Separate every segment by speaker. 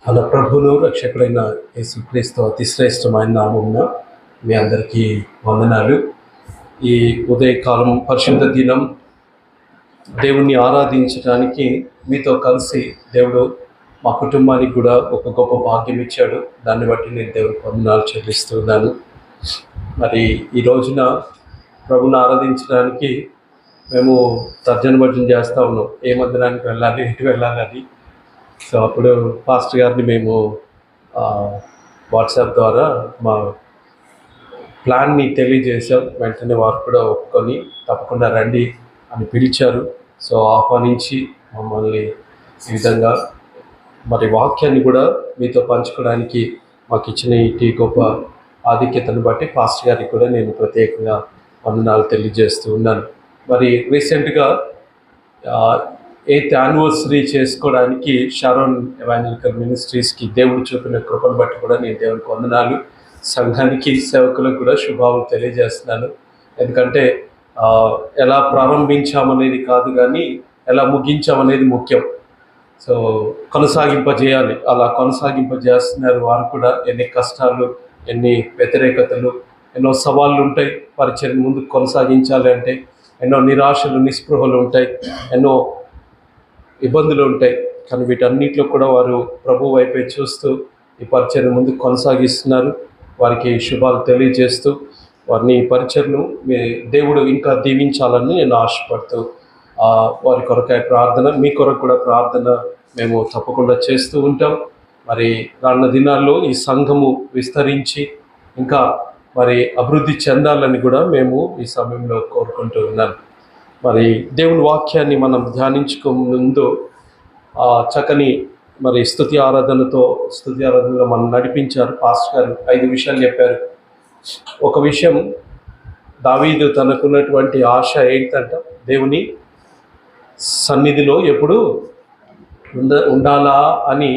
Speaker 1: మన ప్రభువును రక్షకుడైన యేసుక్రీస్తు అతి శ్రేష్టమైన నామమున మీ అందరికీ వందనాలు. ఈ ఉదయకాలం పరిశుద్ధ దినం దేవుణ్ణి ఆరాధించడానికి మీతో కలిసి దేవుడు మా కుటుంబానికి కూడా ఒక గొప్ప భాగ్యం ఇచ్చాడు. దాన్ని బట్టి నేను దేవునికి వందనాలు చెల్లిస్తున్నాను. మరి ఈ రోజున ప్రభుని ఆరాధించడానికి మేము తర్జన భర్జన చేస్తూ ఉన్నాం, ఏ మందిరానికి వెళ్ళాలి, ఎటు వెళ్ళాలని. సో అప్పుడు పాస్టర్ గారిని మేము వాట్సాప్ ద్వారా మా ప్లాన్ని తెలియజేశాం. వెంటనే వారు కూడా ఒప్పుకొని తప్పకుండా రండి అని పిలిచారు. సో ఆహ్వానించి మమ్మల్ని ఈ విధంగా మరి వాక్యాన్ని కూడా మీతో పంచుకోవడానికి మాకు ఇచ్చిన ఇటు గొప్ప ఆధిక్యతను బట్టి పాస్టర్ గారికి కూడా నేను ప్రత్యేకంగా వందనాలు తెలియజేస్తూ ఉన్నాను. మరి రీసెంట్గా 8th యానివర్సరీ చేసుకోవడానికి షారోన్ ఎవాంజలికల్ మినిస్ట్రీస్కి దేవుడు చూపిన కృపను బట్టి కూడా నేను దేవునికి వందనాలు, సంఘానికి సేవకులకు కూడా శుభాలు తెలియజేస్తున్నాను. ఎందుకంటే ఎలా ప్రారంభించామనేది కాదు కానీ ఎలా ముగించామనేది ముఖ్యం. సో కొనసాగింపజేయాలి, అలా కొనసాగింపజేస్తున్నారు వారు కూడా. ఎన్ని కష్టాలు, ఎన్ని వ్యతిరేకతలు, ఎన్నో సవాళ్ళు ఉంటాయి. పరిచయం ముందుకు కొనసాగించాలి అంటే ఎన్నో నిరాశలు, నిస్పృహలు ఉంటాయి, ఎన్నో ఇబ్బందులు ఉంటాయి. కానీ వీటన్నిటిలో కూడా వారు ప్రభు వైపే చూస్తూ ఈ పరిచయం ముందుకు కొనసాగిస్తున్నారు. వారికి శుభాలు తెలియజేస్తూ వారిని ఈ పరిచయను దేవుడు ఇంకా దీవించాలని నేను ఆశపడుతూ వారి కొరకై ప్రార్థన, మీ కొరకు కూడా ప్రార్థన మేము తప్పకుండా చేస్తూ ఉంటాం. మరి రానున్న దినాల్లో ఈ సంఘము విస్తరించి ఇంకా మరి అభివృద్ధి చెందాలని కూడా మేము ఈ సమయంలో కోరుకుంటూ ఉన్నాను. మరి దేవుని వాక్యాన్ని మనం ధ్యానించుకో ముందు చక్కని మరి స్తుతి ఆరాధనలో మనం నడిపించారు పాస్టర్ గారు. 5 విషయాలు చెప్పారు. ఒక విషయం, దావీదు తనకున్నటువంటి ఆశ ఏంటంట, దేవుని సన్నిధిలో ఎప్పుడు ఉండాలా అని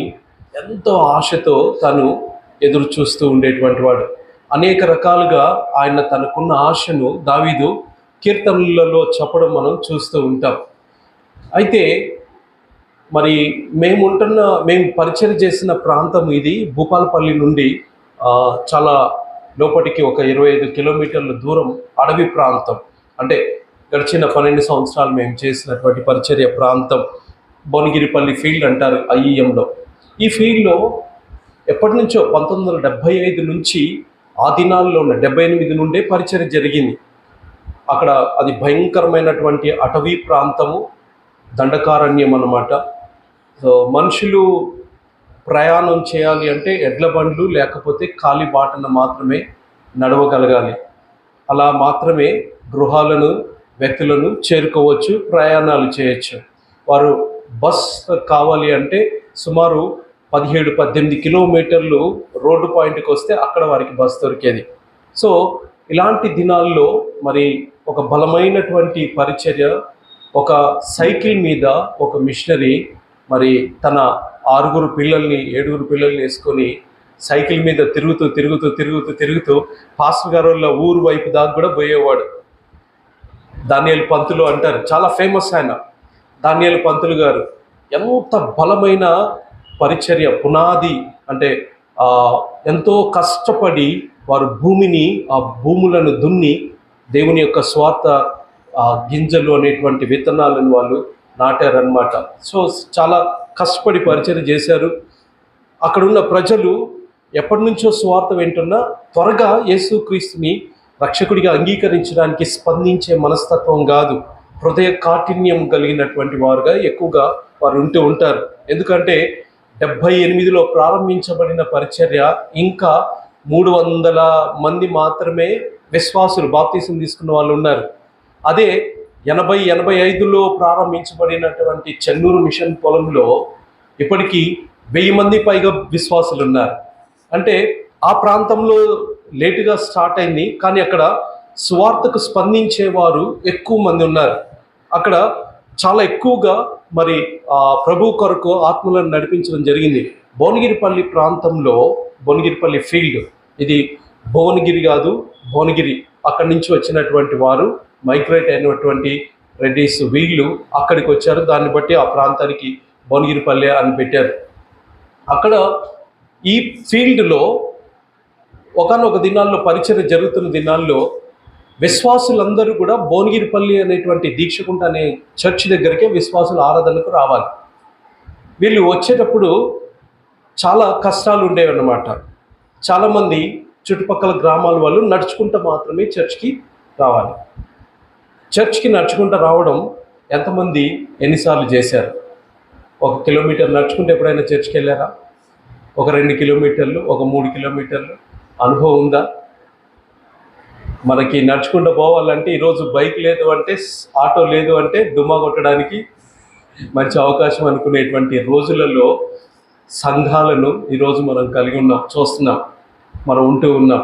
Speaker 1: ఎంతో ఆశతో తను ఎదురు చూస్తూ ఉండేటువంటి వాడు. అనేక రకాలుగా ఆయన తనకున్న ఆశను దావీదు కీర్తనలలో చెప్పడం మనం చూస్తూ ఉంటాం. అయితే మరి మేము పరిచయం చేసిన ప్రాంతం ఇది భూపాలపల్లి నుండి చాలా లోపలికి ఒక 25 కిలోమీటర్ల దూరం అడవి ప్రాంతం. అంటే గడిచిన 12 సంవత్సరాలు మేము చేసినటువంటి పరిచర్య ప్రాంతం భువనగిరిపల్లి ఫీల్డ్ అంటారు ఐఈఎంలో. ఈ ఫీల్డ్లో ఎప్పటి నుంచో 1975 నుంచి ఆ దినాల్లో 78 నుండే పరిచర్య జరిగింది. అక్కడ అది భయంకరమైనటువంటి అటవీ ప్రాంతము, దండకారణ్యం అన్నమాట. సో మనుషులు ప్రయాణం చేయాలి అంటే ఎడ్ల బండ్లు లేకపోతే కాలి బాటన మాత్రమే నడవగలగాలి. అలా మాత్రమే గృహాలను, వ్యక్తులను చేరుకోవచ్చు, ప్రయాణాలు చేయొచ్చు. వారు బస్ కావాలి అంటే సుమారు 17-18 కిలోమీటర్లు రోడ్డు పాయింట్కి వస్తే అక్కడ వారికి బస్ దొరికేది. సో ఇలాంటి దినాల్లో మరి ఒక బలమైనటువంటి పరిచర్య, ఒక సైకిల్ మీద ఒక మిషనరీ మరి తన 7 పిల్లల్ని వేసుకొని సైకిల్ మీద తిరుగుతూ పాస్టర్ గారు వాళ్ళ ఊరు వైపు దాకా కూడా పోయేవాడు. దానియేలు పంతులు అంటారు, చాలా ఫేమస్ ఆయన దానియేలు పంతులు గారు. ఎంత బలమైన పరిచర్య, పునాది అంటే ఎంతో కష్టపడి వారు ఆ భూములను దున్ని దేవుని యొక్క స్వార్థ గింజలు అనేటువంటి విత్తనాలను వాళ్ళు నాటారనమాట. సో చాలా కష్టపడి పరిచర్య చేశారు. అక్కడున్న ప్రజలు ఎప్పటి నుంచో స్వార్థ వింటున్నా త్వరగా యేసుక్రీస్తుని రక్షకుడిగా అంగీకరించడానికి స్పందించే మనస్తత్వం కాదు, హృదయ కాఠిన్యం కలిగినటువంటి వారుగా ఎక్కువగా వారు ఉంటూ ఉంటారు. ఎందుకంటే 78లో ప్రారంభించబడిన పరిచర్య ఇంకా 300 మంది మాత్రమే విశ్వాసులు, బాప్తీసం తీసుకున్న వాళ్ళు ఉన్నారు. అదే 80-85లో ప్రారంభించబడినటువంటి చెన్నూరు మిషన్ పొలంలో ఇప్పటికీ 1000 మంది పైగా విశ్వాసులు ఉన్నారు. అంటే ఆ ప్రాంతంలో లేటుగా స్టార్ట్ అయింది, కానీ అక్కడ సువార్తకు స్పందించేవారు ఎక్కువ మంది ఉన్నారు. అక్కడ చాలా ఎక్కువగా మరి ప్రభు కొరకు ఆత్మలను నడిపించడం జరిగింది. భువనగిరిపల్లి ప్రాంతంలో, భువనగిరిపల్లి ఫీల్డ్, ఇది భువనగిరి కాదు, భువనగిరి, అక్కడి నుంచి వచ్చినటువంటి వారు మైగ్రేట్ అయినటువంటి రెడ్డిస్ వీళ్ళు అక్కడికి వచ్చారు. దాన్ని బట్టి ఆ ప్రాంతానికి భువనగిరిపల్లి అని పెట్టారు. అక్కడ ఈ ఫీల్డ్లో ఒకానొక దినాల్లో పరిచర్య జరుగుతున్న దినాల్లో విశ్వాసులందరూ కూడా భువనగిరిపల్లి అనేటువంటి దీక్షకుంట అనే చర్చ్ దగ్గరికే విశ్వాసుల ఆరాధనకు రావాలి. వీళ్ళు వచ్చేటప్పుడు చాలా కష్టాలు ఉండేవి అన్నమాట. చాలామంది చుట్టుపక్కల గ్రామాల వాళ్ళు నడుచుకుంటూ మాత్రమే చర్చ్కి రావాలి. చర్చ్కి నడుచుకుంటూ రావడం ఎంతమంది ఎన్నిసార్లు చేశారు? 1 కిలోమీటర్ నడుచుకుంటూ ఎప్పుడైనా చర్చ్కి వెళ్ళారా? ఒక 2 కిలోమీటర్లు, ఒక 3 కిలోమీటర్లు అనుభవం ఉందా? మనకి నడుచుకుంటూ పోవాలంటే ఈరోజు బైక్ లేదు అంటే, ఆటో లేదు అంటే డుమ్మా కొట్టడానికి మంచి అవకాశం అనుకునేటువంటి రోజులలో సంఘాలను ఈరోజు మనం కలిగి ఉన్నాం, చూస్తున్నాం, మనం ఉంటూ ఉన్నాం.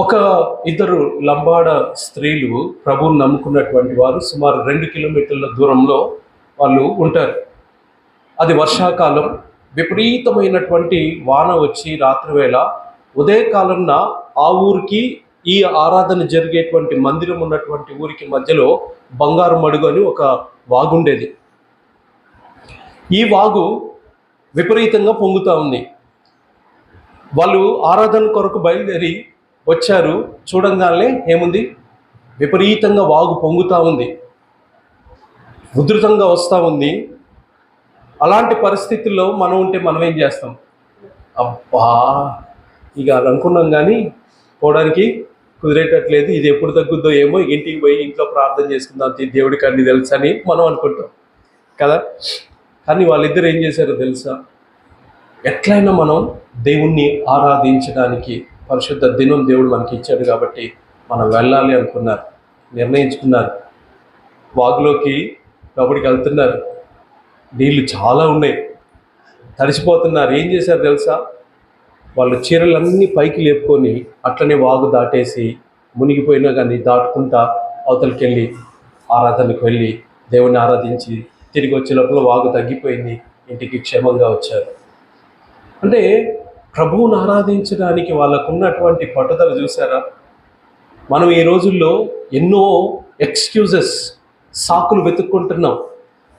Speaker 1: ఒక ఇద్దరు లంబాడ స్త్రీలు ప్రభువుని నమ్ముకున్నటువంటి వారు సుమారు 2 కిలోమీటర్ల దూరంలో వాళ్ళు ఉంటారు. అది వర్షాకాలం, విపరీతమైనటువంటి వాన వచ్చి రాత్రివేళ ఉదయకాలంన ఆ ఊరికి ఈ ఆరాధన జరిగేటువంటి మందిరం ఉన్నటువంటి ఊరికి మధ్యలో బంగారు మడుగు అని ఒక వాగుండేది. ఈ వాగు విపరీతంగా పొంగుతూ ఉంది. వాళ్ళు ఆరాధన కొరకు బయలుదేరి వచ్చారు. చూడంగానే ఏముంది, విపరీతంగా వాగు పొంగుతూ ఉంది, ఉధృతంగా వస్తూ ఉంది. అలాంటి పరిస్థితుల్లో మనం ఉంటే మనం ఏం చేస్తాం? అబ్బా, ఇక అది అనుకున్నాం కానీ పోవడానికి కుదిరేటట్లేదు, ఇది ఎప్పుడు తగ్గుద్దో ఏమో, ఇంటికి పోయి ఇంట్లో ప్రార్థన చేసుకుందాం, దేవుడికి అన్ని తెలుసు అని మనం అనుకుంటాం కదా. కానీ వాళ్ళిద్దరు ఏం చేశారో తెలుసా? ఎట్లయినా మనం దేవుణ్ణి ఆరాధించడానికి పరిశుద్ధ దినం దేవుడు మనకి ఇచ్చాడు కాబట్టి మనం వెళ్ళాలి అనుకున్నారు, నిర్ణయించుకున్నారు. వాగులోకి లోపలికి వెళ్తున్నారు. నీళ్ళు చాలా ఉన్నాయి, తడిసిపోతున్నారు. ఏం చేశారు తెలుసా? వాళ్ళు చీరలన్నీ పైకి లేపుకొని అట్లనే వాగు దాటేసి మునిగిపోయినా కానీ దాటుకుంటా అవతలికి వెళ్ళి ఆరాధనకు వెళ్ళి దేవుణ్ణి ఆరాధించి తిరిగి వచ్చే లోపల వాగు తగ్గిపోయింది, ఇంటికి క్షేమంగా వచ్చారు. అంటే ప్రభువుని ఆరాధించడానికి వాళ్ళకు ఉన్నటువంటి పట్టుదల చూసారా? మనం ఈ రోజుల్లో ఎన్నో ఎక్స్క్యూజెస్, సాకులు వెతుక్కుంటున్నాం.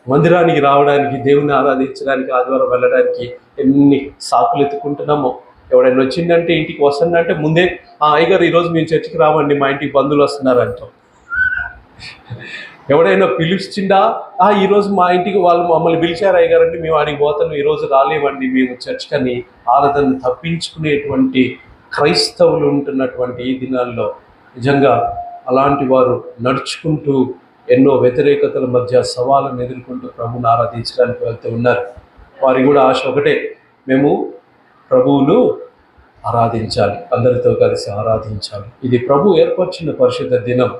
Speaker 1: మందిరానికి రావడానికి, దేవుని ఆరాధించడానికి, ఆదివారం వెళ్ళడానికి ఎన్ని సాకులు ఎత్తుకుంటున్నామో. ఎవడైనా వచ్చిందంటే, ఇంటికి వస్తుందంటే ముందే అయ్యగారు ఈరోజు మేము చర్చికి రావండి, మా ఇంటికి బంధువులు వస్తున్నారంటాం. ఎవడైనా పిలిచిందా, ఈరోజు మా ఇంటికి వాళ్ళు మమ్మల్ని పిలిచారు అయ్యగారండి, మేము ఆడికి పోతాను, ఈరోజు రాలేవండి మేము చర్చికని ఆరాధన తప్పించుకునేటువంటి క్రైస్తవులు ఉంటున్నటువంటి ఈ దినాల్లో నిజంగా అలాంటి వారు నడుచుకుంటూ ఎన్నో వ్యతిరేకతల మధ్య సవాళ్ళను ఎదుర్కొంటూ ప్రభువుని ఆరాధించడానికి వెళ్తూ ఉన్నారు. వారి కూడా ఆశ ఒకటే, మేము ప్రభువును ఆరాధించాలి, అందరితో కలిసి ఆరాధించాలి. ఇది ప్రభు ఏర్పరిచిన పరిశుద్ధ దినం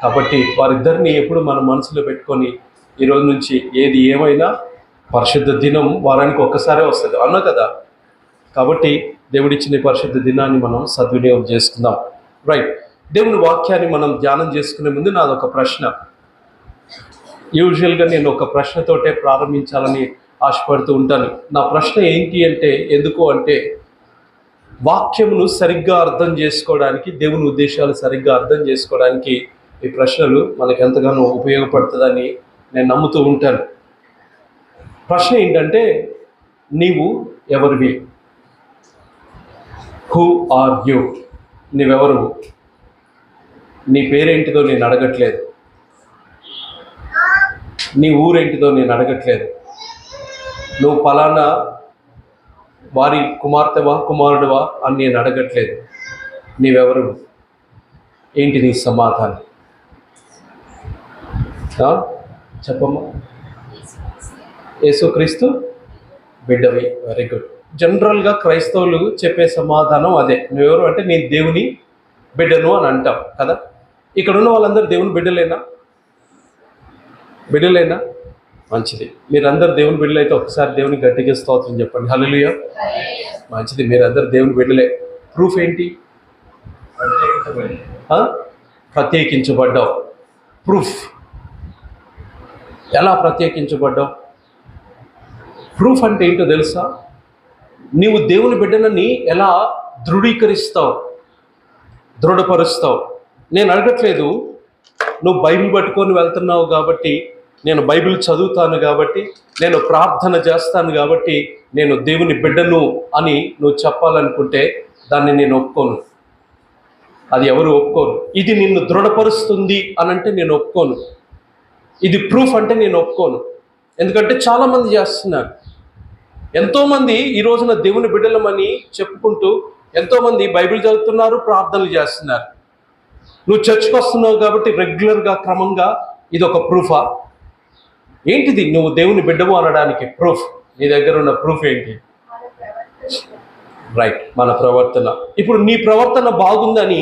Speaker 1: కాబట్టి వారిద్దరిని ఎప్పుడు మన మనసులో పెట్టుకొని ఈరోజు నుంచి ఏది ఏమైనా పరిశుద్ధ దినం వారానికి ఒక్కసారే వస్తుంది, అవునా కదా. కాబట్టి దేవుడిచ్చిన పరిశుద్ధ దినాన్ని మనం సద్వినియోగం చేసుకుందాం. రైట్, దేవుని వాక్యాన్ని మనం ధ్యానం చేసుకునే ముందు నాదొక ప్రశ్న. యూజువల్గా నేను ఒక ప్రశ్నతోటే ప్రారంభించాలని ఆశపడుతూ ఉంటాను. నా ప్రశ్న ఏంటి అంటే, ఎందుకు అంటే వాక్యమును సరిగ్గా అర్థం చేసుకోవడానికి, దేవుని ఉద్దేశాలు సరిగ్గా అర్థం చేసుకోవడానికి ఈ ప్రశ్నలు మనకు ఎంతగానో ఉపయోగపడుతుందని నేను నమ్ముతూ ఉంటాను. ప్రశ్న ఏంటంటే, నీవు ఎవరివి? Who are you? నీవెవరు? నీ పేరేంటిదో నేను అడగట్లేదు, నీ ఊరేంటిదో నేను అడగట్లేదు, నువ్వు ఫలానా వారి కుమార్తెవా కుమారుడువా అని నేను అడగట్లేదు. నీవెవరు? ఏంటి నీ సమాధానం? చెప్పమ్మా. యేసుక్రీస్తు బిడ్డవి. Very good. జనరల్గా క్రైస్తవులు చెప్పే సమాధానం అదే. నువ్వెవరు అంటే నేను దేవుని బిడ్డను అని అంటాం కదా. ఇక్కడ ఉన్న వాళ్ళందరూ దేవుని బిడ్డలేనా? బిడ్డలేనా? మంచిది. మీరందరూ దేవుని బిడ్డలు అయితే ఒకసారి దేవుని గట్టిగా స్తోత్రం చెప్పండి. హల్లెలూయా. మంచిది, మీరందరూ దేవుని బిడ్డలే. ప్రూఫ్ ఏంటి? ప్రత్యేకించబడ్డావు. ప్రూఫ్. ఎలా ప్రత్యేకించబడ్డావు? ప్రూఫ్ అంటే ఏంటో తెలుసా? నీవు దేవుని బిడ్డనని ఎలా ధృవీకరిస్తావు, దృఢపరుస్తావు? నేను అడగట్లేదు నువ్వు బైబిల్ పట్టుకొని వెళ్తున్నావు కాబట్టి, నేను బైబిల్ చదువుతాను కాబట్టి, నేను ప్రార్థన చేస్తాను కాబట్టి నేను దేవుని బిడ్డను అని నువ్వు చెప్పాలనుకుంటే దాన్ని నేను ఒప్పుకోను. అది ఎవరు ఒప్పుకోరు. ఇది నిన్ను దృఢపరుస్తుంది అని అంటే నేను ఒప్పుకోను. ఇది ప్రూఫ్ అంటే నేను ఒప్పుకోను. ఎందుకంటే చాలామంది చేస్తున్నారు. ఎంతోమంది ఈ రోజున దేవుని బిడ్డలమని చెప్పుకుంటూ ఎంతోమంది బైబిల్ చదువుతున్నారు, ప్రార్థనలు చేస్తున్నారు. నువ్వు చర్చ్కి వస్తున్నావు కాబట్టి రెగ్యులర్గా క్రమంగా ఇది ఒక ప్రూఫా? ఏంటిది నువ్వు దేవుని బిడ్డవు అనడానికి ప్రూఫ్? నీ దగ్గర ఉన్న ప్రూఫ్ ఏంటి? రైట్, మన ప్రవర్తన. ఇప్పుడు నీ ప్రవర్తన బాగుందని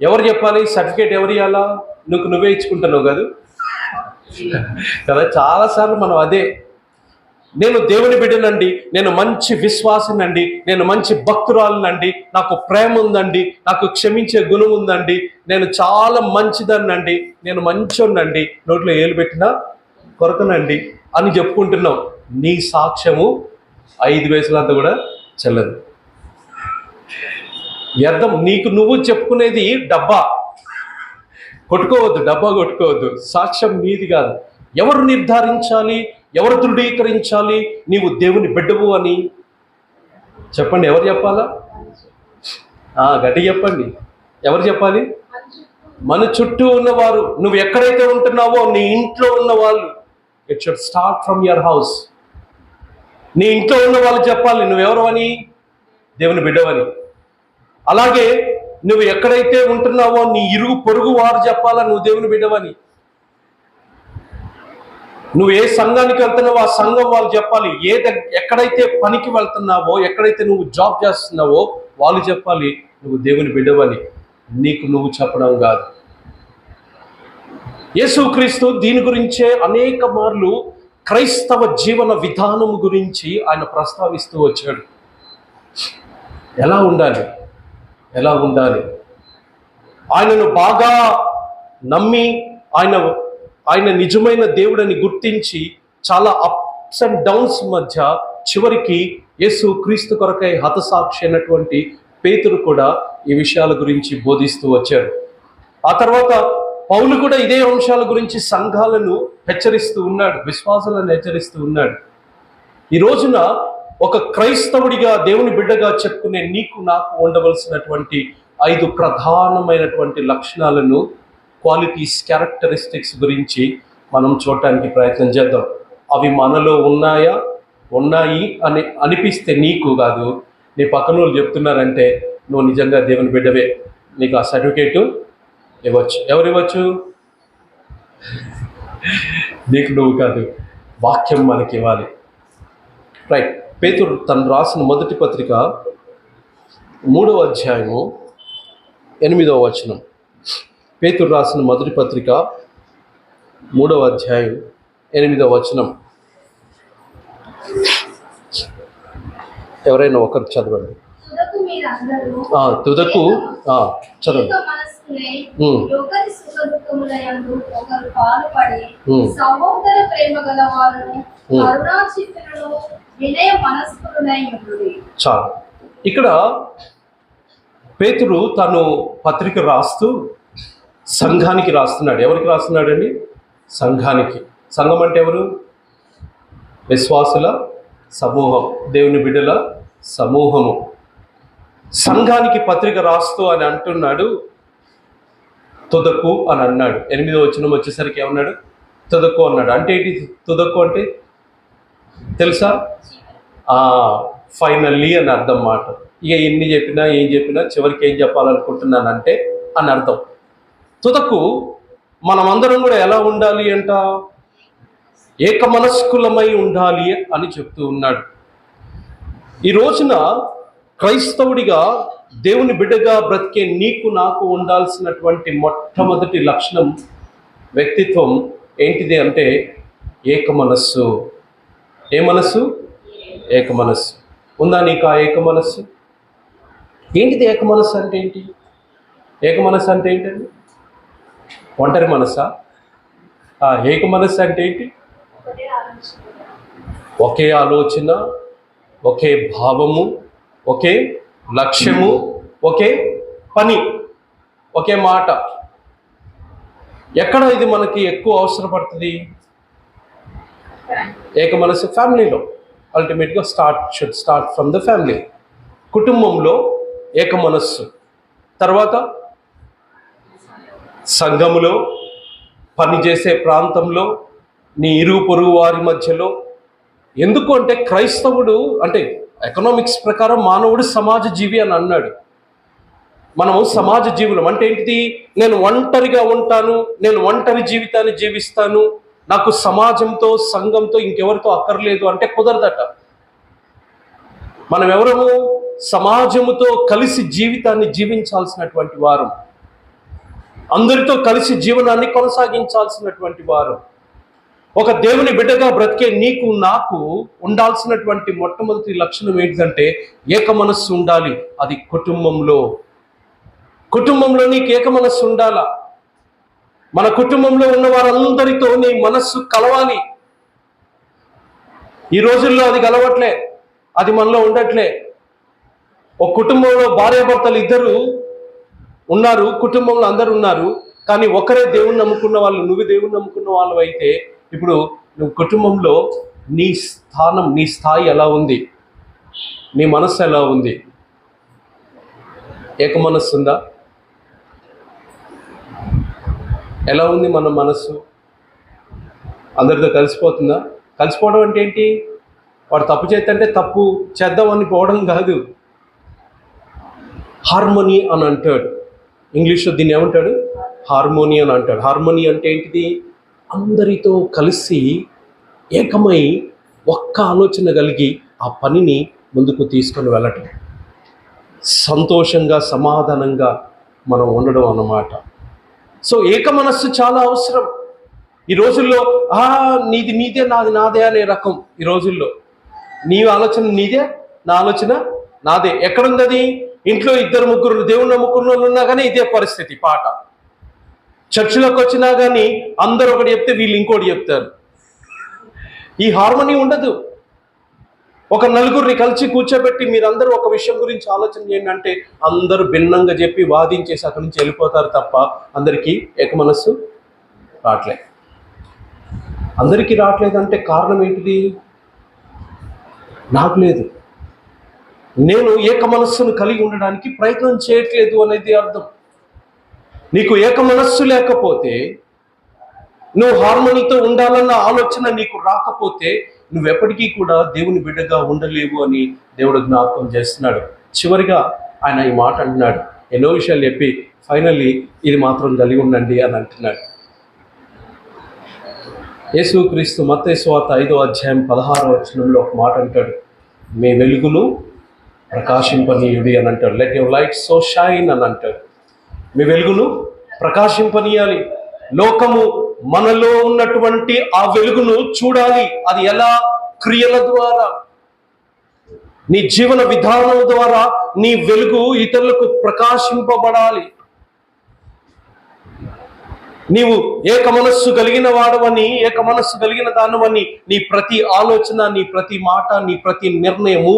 Speaker 1: ఎవరు చెప్పాలి? సర్టిఫికేట్ ఎవరు ఇవ్వాలా? నువ్వే ఇచ్చుకుంటున్నావు కదా. చాలాసార్లు మనం అదే, నేను దేవుని బిడ్డనండి, నేను మంచి విశ్వాసనండి, నేను మంచి భక్తురాలనండి, నాకు ప్రేమ ఉందండి, నాకు క్షమించే గుణం ఉందండి, నేను చాలా మంచిదన్నండి, నేను మంచోనండి, నోట్లో ఏలు పెట్టినా కొరకనండి అని చెప్పుకుంటున్నావు. నీ సాక్ష్యము 5 వయసులంతా కూడా చెల్లదు. వ్యర్థం. నీకు నువ్వు చెప్పుకునేది డబ్బా కొట్టుకోవద్దు. సాక్ష్యం నీది కాదు. ఎవరు నిర్ధారించాలి, ఎవరు దృఢీకరించాలి నీవు దేవుని బిడ్డవు అని? చెప్పండి, ఎవరు చెప్పాలా? గట్టి చెప్పండి, ఎవరు చెప్పాలి? మన చుట్టూ ఉన్నవారు. నువ్వు ఎక్కడైతే ఉంటున్నావో నీ ఇంట్లో ఉన్న వాళ్ళు. It should start from your house. నీ ఇంట్లో ఉన్న వాళ్ళు చెప్పాలి నువ్వెవరు అని, దేవుని బిడ్డవని. అలాగే నువ్వు ఎక్కడైతే ఉంటున్నావో నీ ఇరుగు పొరుగు వారు చెప్పాలా నువ్వు దేవుని బిడ్డవని. నువ్వు ఏ సంఘానికి వెళ్తున్నావో ఆ సంఘం వాళ్ళు చెప్పాలి. ఎక్కడైతే పనికి వెళ్తున్నావో, ఎక్కడైతే నువ్వు జాబ్ చేస్తున్నావో వాళ్ళు చెప్పాలి నువ్వు దేవుని బిడ్డవని. నీకు నువ్వు చెప్పడం కాదు. యేసుక్రీస్తు దీని గురించే అనేక మార్లు క్రైస్తవ జీవన విధానం గురించి ఆయన ప్రస్తావిస్తూ వచ్చాడు. ఎలా ఉండాలి? ఆయనను బాగా నమ్మి ఆయన నిజమైన దేవుడని గుర్తించి చాలా అప్స్ అండ్ డౌన్స్ మధ్య చివరికి యేసు క్రీస్తు కొరకై హతసాక్షి అయినటువంటి పేతురు కూడా ఈ విషయాల గురించి బోధిస్తూ వచ్చాడు. ఆ తర్వాత పౌలు కూడా ఇదే అంశాల గురించి సంఘాలను హెచ్చరిస్తూ ఉన్నాడు, విశ్వాసాలను హెచ్చరిస్తూ ఉన్నాడు. ఈ రోజున ఒక క్రైస్తవుడిగా దేవుని బిడ్డగా చెప్పుకునే నీకు నాకు ఉండవలసినటువంటి 5 ప్రధానమైనటువంటి లక్షణాలను, క్వాలిటీస్, క్యారెక్టరిస్టిక్స్ గురించి మనం చూడటానికి ప్రయత్నం చేద్దాం. అవి మనలో ఉన్నాయి అని అనిపిస్తే నీకు కాదు, నీ పక్కన వాళ్ళు చెప్తున్నారంటే నువ్వు నిజంగా దేవుని బిడ్డవే. నీకు ఆ సర్టిఫికేటు ఇవ్వచ్చు. ఎవరు ఇవ్వచ్చు? నీకు నువ్వు కాదు, వాక్యం మనకి ఇవ్వాలి. రైట్. పేతురు తను రాసిన మొదటి పత్రిక 3వ అధ్యాయము 8వ వచనం. పేతురు రాసిన మొదటి పత్రిక 3వ అధ్యాయం 8వ వచనం. ఎవరైనా ఒకరు చదవండి. తుదకు చదవండి. చాలు. ఇక్కడ పేతురు తను పత్రిక రాస్తూ సంఘానికి రాస్తున్నాడు. ఎవరికి రాస్తున్నాడండి? సంఘానికి. సంఘం అంటే ఎవరు? విశ్వాసుల సమూహం, దేవుని బిడ్డల సమూహము. సంఘానికి పత్రిక రాస్తూ అని అంటున్నాడు, తుదకు అని అన్నాడు. 8వ వచనం వచ్చేసరికి ఏమన్నాడు? తుదకు అన్నాడు. అంటే ఏంటి తుదకు అంటే తెలుసా? ఫైనల్లీ అని అర్థం మాట. ఇక ఎన్ని చెప్పినా ఏం చెప్పినా చివరికి ఏం చెప్పాలనుకుంటున్నానంటే అని అర్థం. తుదకు మనమందరం కూడా ఎలా ఉండాలి అంట? ఏకమనస్కులమై ఉండాలి అని చెప్తూ ఉన్నాడు. ఈ రోజున క్రైస్తవుడిగా దేవుని బిడ్డగా బ్రతికే నీకు నాకు ఉండాల్సినటువంటి మొట్టమొదటి లక్షణం, వ్యక్తిత్వం ఏంటిది అంటే ఏకమనస్సు. ఏ మనస్సు? ఏకమనస్సు. ఉందా నీకు ఆ ఏకమనస్సు? ఏంటిది ఏకమనస్సు అంటే ఏంటి? ఏకమనస్సు అంటే ఏంటండి? ఒంటరి మనస్సా? ఏకమనస్సు అంటే ఏంటి? ఒకే ఆలోచన, ఒకే భావము, ఒకే లక్ష్యము, ఒకే పని, ఒకే మాట. ఎక్కడ ఇది మనకి ఎక్కువ అవసరపడుతుంది? ఏక మనసు ఫ్యామిలీలో. అల్టిమేట్గా should start from the family. కుటుంబంలో ఏక మనస్సు, తర్వాత సంఘములో, పనిచేసే ప్రాంతంలో, నీ ఇరుగు పొరుగు వారి మధ్యలో. ఎందుకు అంటే క్రైస్తవుడు అంటే ఎకనామిక్స్ ప్రకారం మానవుడు సమాజ జీవి అని అన్నాడు. మనము సమాజ జీవులం. అంటే ఏంటిది? నేను ఒంటరిగా ఉంటాను, నేను ఒంటరి జీవితాన్ని జీవిస్తాను, నాకు సమాజంతో సంఘంతో ఇంకెవరితో అక్కర్లేదు అంటే కుదరదట. మనం ఎవరము? సమాజముతో కలిసి జీవితాన్ని జీవించాల్సినటువంటి వారు, అందరితో కలిసి జీవనాన్ని కొనసాగించాల్సినటువంటి వారు. ఒక దేవుని బిడ్డగా బ్రతికే నీకు నాకు ఉండాల్సినటువంటి మొట్టమొదటి లక్షణం ఏంటంటే ఏక మనస్సు ఉండాలి. అది కుటుంబంలో నీకు ఏక మనస్సు ఉండాలా. మన కుటుంబంలో ఉన్న వారందరితో నీ మనస్సు కలవాలి. ఈ రోజుల్లో అది కలవట్లే, అది మనలో ఉండట్లే. ఒక కుటుంబంలో భార్యాభర్తలు ఇద్దరు ఉన్నారు, కుటుంబంలో అందరు ఉన్నారు, కానీ ఒకరే దేవుణ్ణి నమ్ముకున్న వాళ్ళు, నువ్వు దేవుణ్ణి నమ్ముకున్న వాళ్ళు అయితే ఇప్పుడు నువ్వు కుటుంబంలో నీ స్థానం, నీ స్థాయి ఎలా ఉంది, నీ మనస్సు ఎలా ఉంది? ఏక మనస్సు ఉందా? ఎలా ఉంది మన మనస్సు? అందరితో కలిసిపోతుందా? కలిసిపోవడం అంటే ఏంటి? వాడు తప్పు చేద్దంటే తప్పు చేద్దామని పోవడం కాదు. హార్మోనీ అని అంటాడు ఇంగ్లీష్లో. దీన్ని ఏమంటాడు? హార్మోనీ అని అంటాడు. హార్మోనీ అంటే ఏంటిది? అందరితో కలిసి ఏకమై ఒక్క ఆలోచన కలిగి ఆ పనిని ముందుకు తీసుకొని వెళ్ళటం, సంతోషంగా సమాధానంగా మనం ఉండడం అన్నమాట. సో ఏక మనస్సు చాలా అవసరం ఈ రోజుల్లో. నీది నీదే, నాది నాదే అనే రకం ఈ రోజుల్లో. నీ ఆలోచన నీదే, నా ఆలోచన నాదే. ఎక్కడుంది అది? ఇంట్లో ఇద్దరు ముగ్గురు దేవుని నమ్ముకున్న వాళ్ళు ఉన్నా కానీ ఇదే పరిస్థితి. పాట చర్చిలోకి వచ్చినా కానీ అందరూ ఒకటి చెప్తే వీళ్ళు ఇంకోటి చెప్తారు. ఈ హార్మోనీ ఉండదు. ఒక నలుగురిని కలిసి కూర్చోబెట్టి మీరందరూ ఒక విషయం గురించి ఆలోచన చేయండి అంటే అందరూ భిన్నంగా చెప్పి వాదించేసి అక్కడి నుంచి వెళ్ళిపోతారు తప్ప అందరికీ ఏక మనస్సు రావట్లేదు. అందరికీ రావట్లేదంటే కారణం ఏంటిది? నాకు లేదు, నేను ఏక మనస్సును కలిగి ఉండడానికి ప్రయత్నం చేయట్లేదు అనేది అర్థం. నీకు ఏక మనస్సు లేకపోతే, నువ్వు హార్మోనీతో ఉండాలన్న ఆలోచన నీకు రాకపోతే నువ్వెప్పటికీ కూడా దేవుని బిడ్డగా ఉండలేవు అని దేవుడు జ్ఞాపకం చేస్తున్నాడు. చివరిగా ఆయన ఈ మాట అంటున్నాడు. ఎన్నో విషయాలు చెప్పి ఫైనల్లీ ఇది మాత్రం కలిగి ఉండండి అని అంటున్నాడు. యేసుక్రీస్తు మత్తయి సువార్త 5వ అధ్యాయం 16వ వచనంలో ఒక మాట అంటాడు. మీ వెలుగును ప్రకాశింపనీయుడి అని అంటాడు. Let your light so shine అని అంటాడు. మీ వెలుగును ప్రకాశింపనీయాలి. లోకము మనలో ఉన్నటువంటి ఆ వెలుగును చూడాలి. అది ఎలా? క్రియల ద్వారా, నీ జీవన విధానం ద్వారా నీ వెలుగు ఇతరులకు ప్రకాశింపబడాలి. నీవు ఏక మనస్సు కలిగిన వాడవని, ఏక మనస్సు కలిగిన దానవని నీ ప్రతి ఆలోచన, నీ ప్రతి మాట, నీ ప్రతి నిర్ణయము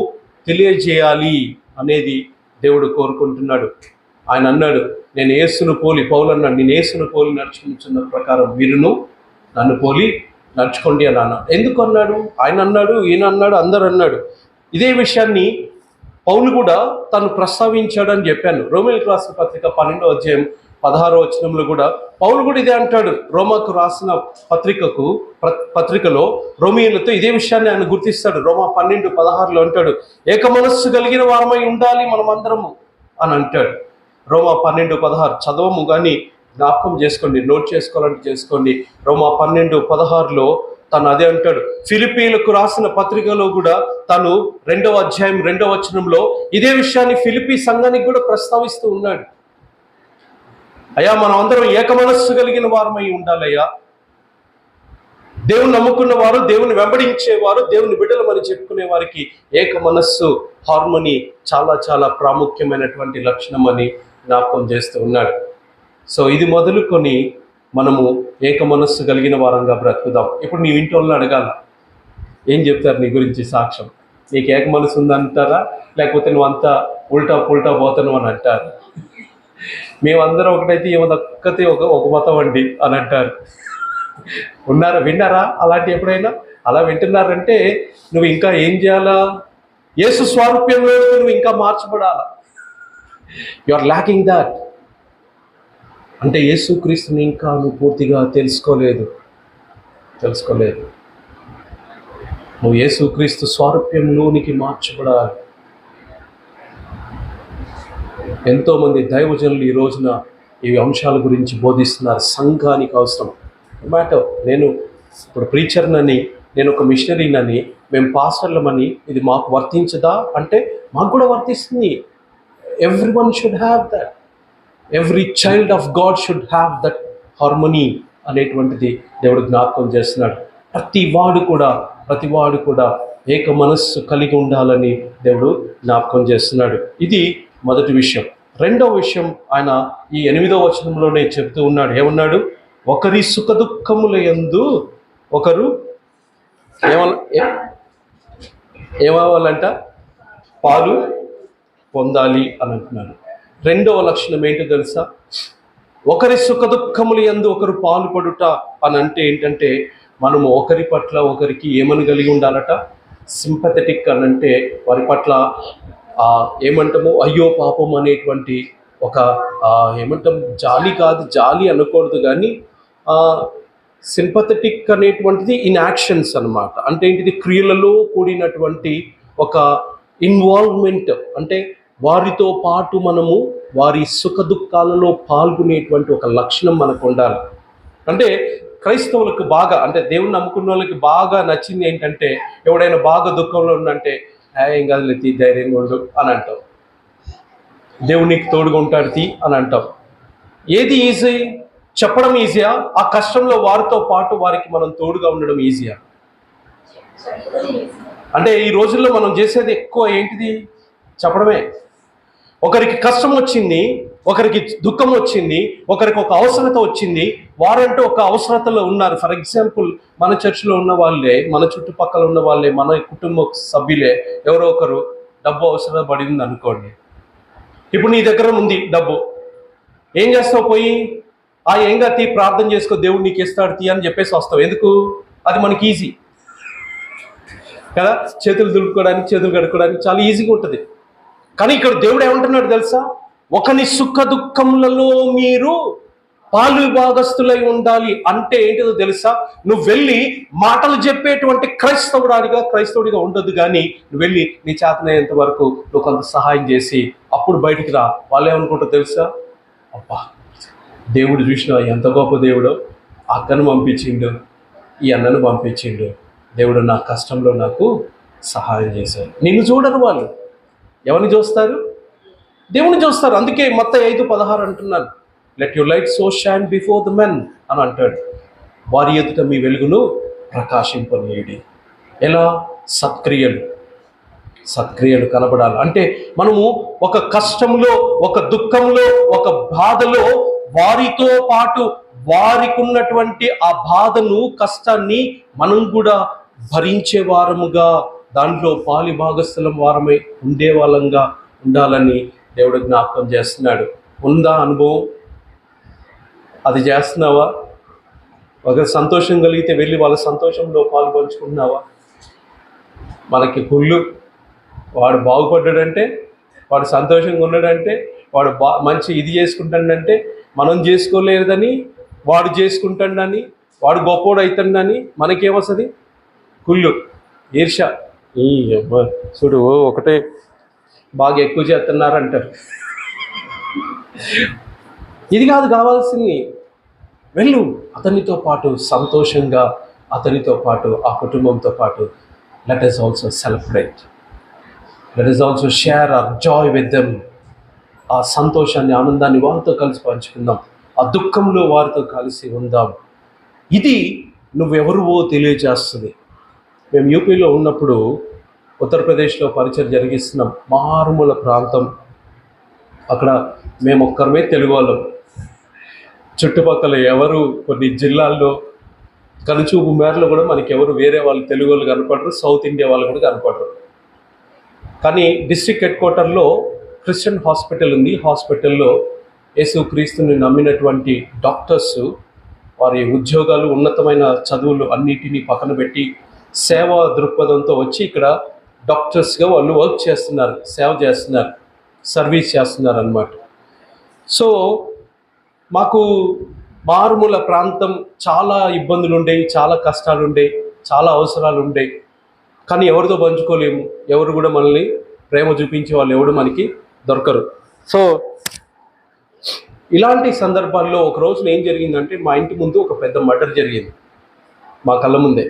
Speaker 1: తెలియజేయాలి అనేది దేవుడు కోరుకుంటున్నాడు. ఆయన అన్నాడు, నేను యేసును పోలి, పౌలు అన్నాడు, నేను యేసును పోలి నడుచుకుంటున్న ప్రకారం మీరును నన్ను పోలి నడుచుకోండి అని అన్నాడు. ఎందుకు అన్నాడు? ఆయన అన్నాడు, ఈయన అన్నాడు, అందరు అన్నాడు. ఇదే విషయాన్ని పౌలు కూడా తను ప్రస్తావించాడని చెప్పాను. రోమీయులకు రాసిన పత్రిక 12వ అధ్యాయం 16వ వచనంలో కూడా పౌలు కూడా ఇదే అంటాడు. రోమాకు రాసిన పత్రికలో రోమీయులతో ఇదే విషయాన్ని ఆయన గుర్తిస్తాడు. రోమా 12:16లో అంటాడు, ఏక మనస్సు కలిగిన వారమై ఉండాలి మనం అందరము అని అంటాడు. రోమా 12:16 చదవము కానీ జ్ఞాపకం చేసుకోండి, నోట్ చేసుకోవాలంటే చేసుకోండి. రోమా 12:16లో తను అదే అంటాడు. ఫిలిప్పీలకు రాసిన పత్రికలో కూడా తను 2వ అధ్యాయం 2వ వచనంలో ఇదే విషయాన్ని ఫిలిప్పీ సంఘానికి కూడా ప్రస్తావిస్తూ ఉన్నాడు. అయ్యా, మనం అందరం ఏక మనస్సు కలిగిన వారమై ఉండాలయ్యా. దేవుని నమ్ముకున్న వారు, దేవుని వెంబడించేవారు, దేవుని బిడ్డలమని చెప్పుకునే వారికి ఏక మనస్సు, హార్మోనీ చాలా చాలా ప్రాముఖ్యమైనటువంటి లక్షణం అని జ్ఞాపకం చేస్తూ ఉన్నాడు. సో ఇది మొదలుకొని మనము ఏక మనస్సు కలిగిన వారంగా బ్రతుకుదాం. ఇప్పుడు నీ ఇంటి వాళ్ళని అడగాల, ఏం చెప్తారు నీ గురించి సాక్ష్యం? నీకు ఏక మనస్సు ఉందంటారా, లేకపోతే నువ్వు అంతా ఉల్టా పుల్టా పోతాను అని అంటారు? మేమందరం ఒకటైతే ఏమొక్కతే ఒక మతం అండి అని అంటారు. విన్నారా అలాంటి ఎప్పుడైనా? అలా వింటున్నారంటే నువ్వు ఇంకా ఏం చేయాలా? యేసు స్వారూప్యంలో నువ్వు ఇంకా మార్చబడాలా. You are lacking that. అంటే యేసుక్రీస్తుని ఇంకా నువ్వు పూర్తిగా తెలుసుకోలేదు. నువ్వు యేసుక్రీస్తు స్వారూప్యంలోనికి మార్చబడాలి. ఎంతోమంది దైవజనులు ఈ రోజున ఈ అంశాల గురించి బోధిస్తున్నారు. సంఘానికి అవసరం మ్యాటర్. నేను ఇప్పుడు ప్రీచర్నని, నేను ఒక మిషనరీనని, మేము పాస్టర్లమని ఇది మాకు వర్తించదా అంటే మాకు కూడా వర్తిస్తుంది. Everyone should have that. Every child of God should have that harmony అనేటువంటిది దేవుడు జ్ఞాపకం చేస్తున్నాడు. ప్రతివాడు కూడా ఏక మనస్సు కలిగి ఉండాలని దేవుడు జ్ఞాపకం చేస్తున్నాడు. ఇది మొదటి విషయం. రెండవ విషయం ఆయన ఈ 8వ వచనంలోనే చెప్తూ ఉన్నాడు. ఏమన్నాడు? ఒకరి సుఖ దుఃఖముల యందు ఒకరు ఏమవ్వాలంట? పాలు పొందాలి అని అంటున్నాడు. రెండవ లక్షణం ఏంటో తెలుసా? ఒకరి సుఖ దుఃఖముల యందు ఒకరు పాలు పడుట అని అంటే ఏంటంటే, మనము ఒకరి పట్ల ఒకరికి ఏమని కలిగి ఉండాలట? సింపథెటిక్ అని అంటే వారి పట్ల ఏమంటాము, అయ్యో పాపం అనేటువంటి ఒక ఏమంటాం, జాలి అనకూడదు, కానీ సింపథెటిక్ అనేటువంటిది ఇన్ యాక్షన్స్ అన్నమాట. అంటే ఏంటిది? క్రియలలో కూడినటువంటి ఒక ఇన్వాల్వ్మెంట్. అంటే వారితో పాటు మనము వారి సుఖ దుఃఖాలలో పాల్గొనేటువంటి ఒక లక్షణం మనకు ఉండాలి. అంటే క్రైస్తవులకు బాగా, అంటే దేవుని నమ్ముకున్న వాళ్ళకి బాగా నచ్చింది ఏంటంటే, ఎవడైనా బాగా దుఃఖంలో ఉందంటే ఏం కాదు తీ, ధైర్యంగా ఉండు అని అంటాం. దేవునికి తోడుగా ఉంటాడు తీ అని అంటాం. ఏది ఈజీ? చెప్పడం ఈజీయా? ఆ కష్టంలో వారితో పాటు వారికి మనం తోడుగా ఉండడం ఈజీయా? అంటే ఈ రోజుల్లో మనం చేసేది ఎక్కువ ఏంటిది? చెప్పడమే. ఒకరికి కష్టం వచ్చింది, ఒకరికి దుఃఖం వచ్చింది, ఒకరికి ఒక అవసరత వచ్చింది, వారంటూ ఒక అవసరతలో ఉన్నారు. ఫర్ ఎగ్జాంపుల్, మన చర్చిలో ఉన్న వాళ్ళే, మన చుట్టుపక్కల ఉన్న వాళ్ళే, మన కుటుంబ సభ్యులే ఎవరో ఒకరు డబ్బు అవసరం పడింది అనుకోండి. ఇప్పుడు నీ దగ్గర ఉంది డబ్బు, ఏం చేస్తావు? పోయి ఏంగా తీ, ప్రార్థన చేసుకో, దేవుడు నీకు ఇస్తాడు తీ అని చెప్పేసి వస్తావు. ఎందుకు? అది మనకి ఈజీ కదా. చేతులు దులుపుకోవడానికి, చేతులు కడుక్కోవడానికి చాలా ఈజీగా ఉంటుంది. కానీ ఇక్కడ దేవుడు ఏమంటున్నాడు తెలుసా? ఒకని సుఖ దుఃఖములలో మీరు పాలు భాగస్తులై ఉండాలి. అంటే ఏంటిదో తెలుసా? నువ్వు వెళ్ళి మాటలు చెప్పేటువంటి క్రైస్తవుడిగా ఉండదు, కానీ నువ్వు వెళ్ళి నీ చేతనయ్యేంత వరకు నువ్వు కొంత సహాయం చేసి అప్పుడు బయటికి రా. వాళ్ళు ఏమనుకుంటారో తెలుసా? అబ్బా, దేవుడు చూసినా ఎంత గొప్ప దేవుడో, అక్కను పంపించిండు, ఈ అన్నను పంపించిండు, దేవుడు నా కష్టంలో నాకు సహాయం చేశాడు. నిన్ను చూడరు వాళ్ళు. ఎవరిని చూస్తారు? దేవుని చూస్తారు. అందుకే మత్తయి 5:16 అంటున్నాను, let your light so shine before the men అని అంటాడు. వారి ఎదుట మీ వెలుగును ప్రకాశింపనీయుడి. ఎలా? సత్క్రియలు కనబడాలి. అంటే మనము ఒక కష్టంలో, ఒక దుఃఖంలో, ఒక బాధలో వారితో పాటు వారికి ఉన్నటువంటి ఆ బాధను, కష్టాన్ని మనం కూడా భరించే వారముగా, దాంట్లో పాలి భాగస్థలం వారమై ఉండే వాళ్ళంగా ఉండాలని దేవుడు జ్ఞాపకం చేస్తున్నాడు. ఉందా అనుభవం? అది చేస్తున్నావా? ఒకరు సంతోషం కలిగితే వెళ్ళి వాళ్ళ సంతోషంలో పాలు పంచుకుంటున్నావా? మనకి కుళ్ళు, వాడు బాగుపడ్డాడంటే, వాడు సంతోషంగా ఉన్నాడంటే, వాడు మంచి ఇది చేసుకుంటాడంటే, మనం చేసుకోలేదని వాడు చేసుకుంటాడని, వాడు గొప్పోడు అవుతాడని మనకేమొస్తుంది? కుళ్ళు, ఈర్ష. ఈ చూడు ఒకటే బాగా ఎక్కువ చేస్తున్నారంటారు. ఇది కాదు కావాల్సింది. వెళ్ళు అతనితో పాటు సంతోషంగా, అతనితో పాటు ఆ కుటుంబంతో పాటు let us also celebrate, let us also share our Joy with them. ఆ సంతోషాన్ని, ఆనందాన్ని వారితో కలిసి పంచుకుందాం. ఆ దుఃఖంలో వారితో కలిసి ఉందాం. ఇది నువ్వెవరువో తెలియజేస్తుంది. మేము యూపీలో ఉన్నప్పుడు ఉత్తరప్రదేశ్లో పరిచయం జరిగిస్తున్నాం. మారుమూల ప్రాంతం. అక్కడ మేము ఒక్కరమే తెలుగు వాళ్ళం. చుట్టుపక్కల ఎవరు, కొన్ని జిల్లాల్లో కనుచూపు మేరలో కూడా మనకి ఎవరు వేరే వాళ్ళు తెలుగు వాళ్ళు కనపడరు, సౌత్ ఇండియా వాళ్ళు కూడా కనపడరు. కానీ డిస్ట్రిక్ట్ హెడ్ క్వార్టర్లో క్రిస్టియన్ హాస్పిటల్ ఉంది. హాస్పిటల్లో యేసుక్రీస్తుని నమ్మినటువంటి డాక్టర్స్ వారి ఉద్యోగాలు, ఉన్నతమైన చదువులు అన్నిటినీ పక్కన పెట్టి సేవా దృక్పథంతో వచ్చి ఇక్కడ డాక్టర్స్గా వాళ్ళు వర్క్ చేస్తున్నారు, సేవ చేస్తున్నారు, సర్వీస్ చేస్తున్నారు అన్నమాట. సో మాకు మారుమూల ప్రాంతం, చాలా ఇబ్బందులు ఉండేవి, చాలా కష్టాలు ఉండేవి, చాలా అవసరాలు ఉండేవి. కానీ ఎవరితో పంచుకోలేము, ఎవరు కూడా మనల్ని ప్రేమ చూపించే వాళ్ళు ఎవడు మనకి దొరకరు. సో ఇలాంటి సందర్భాల్లో ఒక రోజున ఏం జరిగిందంటే, మా ఇంటి ముందు ఒక పెద్ద మర్డర్ జరిగింది మా కళ్ళ ముందే.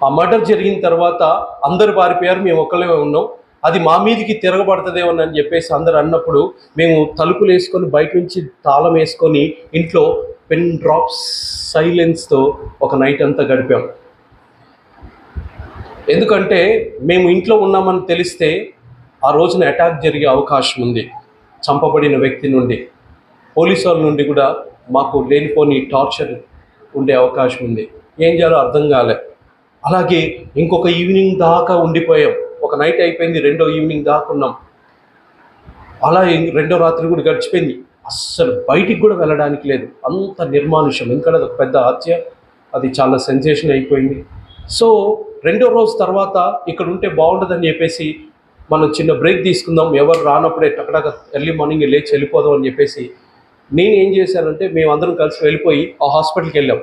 Speaker 1: ఆ మర్డర్ జరిగిన తర్వాత అందరు పారిపోయారు, మేము ఒక్కళ్ళే ఉన్నాం. అది మా మీదికి తిరగబడుతుందేమో అని చెప్పేసి అందరు అన్నప్పుడు మేము తలుపులు వేసుకొని బయట నుంచి తాళం వేసుకొని ఇంట్లో పెన్ డ్రాప్స్ సైలెన్స్తో ఒక నైట్ అంతా గడిపాం. ఎందుకంటే మేము ఇంట్లో ఉన్నామని తెలిస్తే ఆ రోజున అటాక్ జరిగే అవకాశం ఉంది. చంపబడిన వ్యక్తి నుండి, పోలీసు వాళ్ళ నుండి కూడా మాకు లేనిపోని టార్చర్ ఉండే అవకాశం ఉంది. ఏం చేయాలో అర్థం కాలే. అలాగే ఇంకొక ఈవినింగ్ దాకా ఉండిపోయాం. ఒక నైట్ అయిపోయింది, రెండో ఈవినింగ్ దాకా ఉన్నాం. అలా రెండో రాత్రి కూడా గడిచిపోయింది. అస్సలు బయటికి కూడా వెళ్ళడానికి లేదు, అంత నిర్మానుష్యం. ఎందుకంటే అది ఒక పెద్ద హత్య, అది చాలా సెన్సేషన్ అయిపోయింది. సో రెండో రోజు తర్వాత ఇక్కడ ఉంటే బాగుంటుందని చెప్పేసి మనం చిన్న బ్రేక్ తీసుకుందాం, ఎవరు రానప్పుడే టకటక ఎర్లీ మార్నింగ్ లేచి వెళ్ళిపోదాం అని చెప్పేసి నేను ఏం చేశానంటే, మేమందరం కలిసి వెళ్ళిపోయి ఆ హాస్పిటల్కి వెళ్ళాం.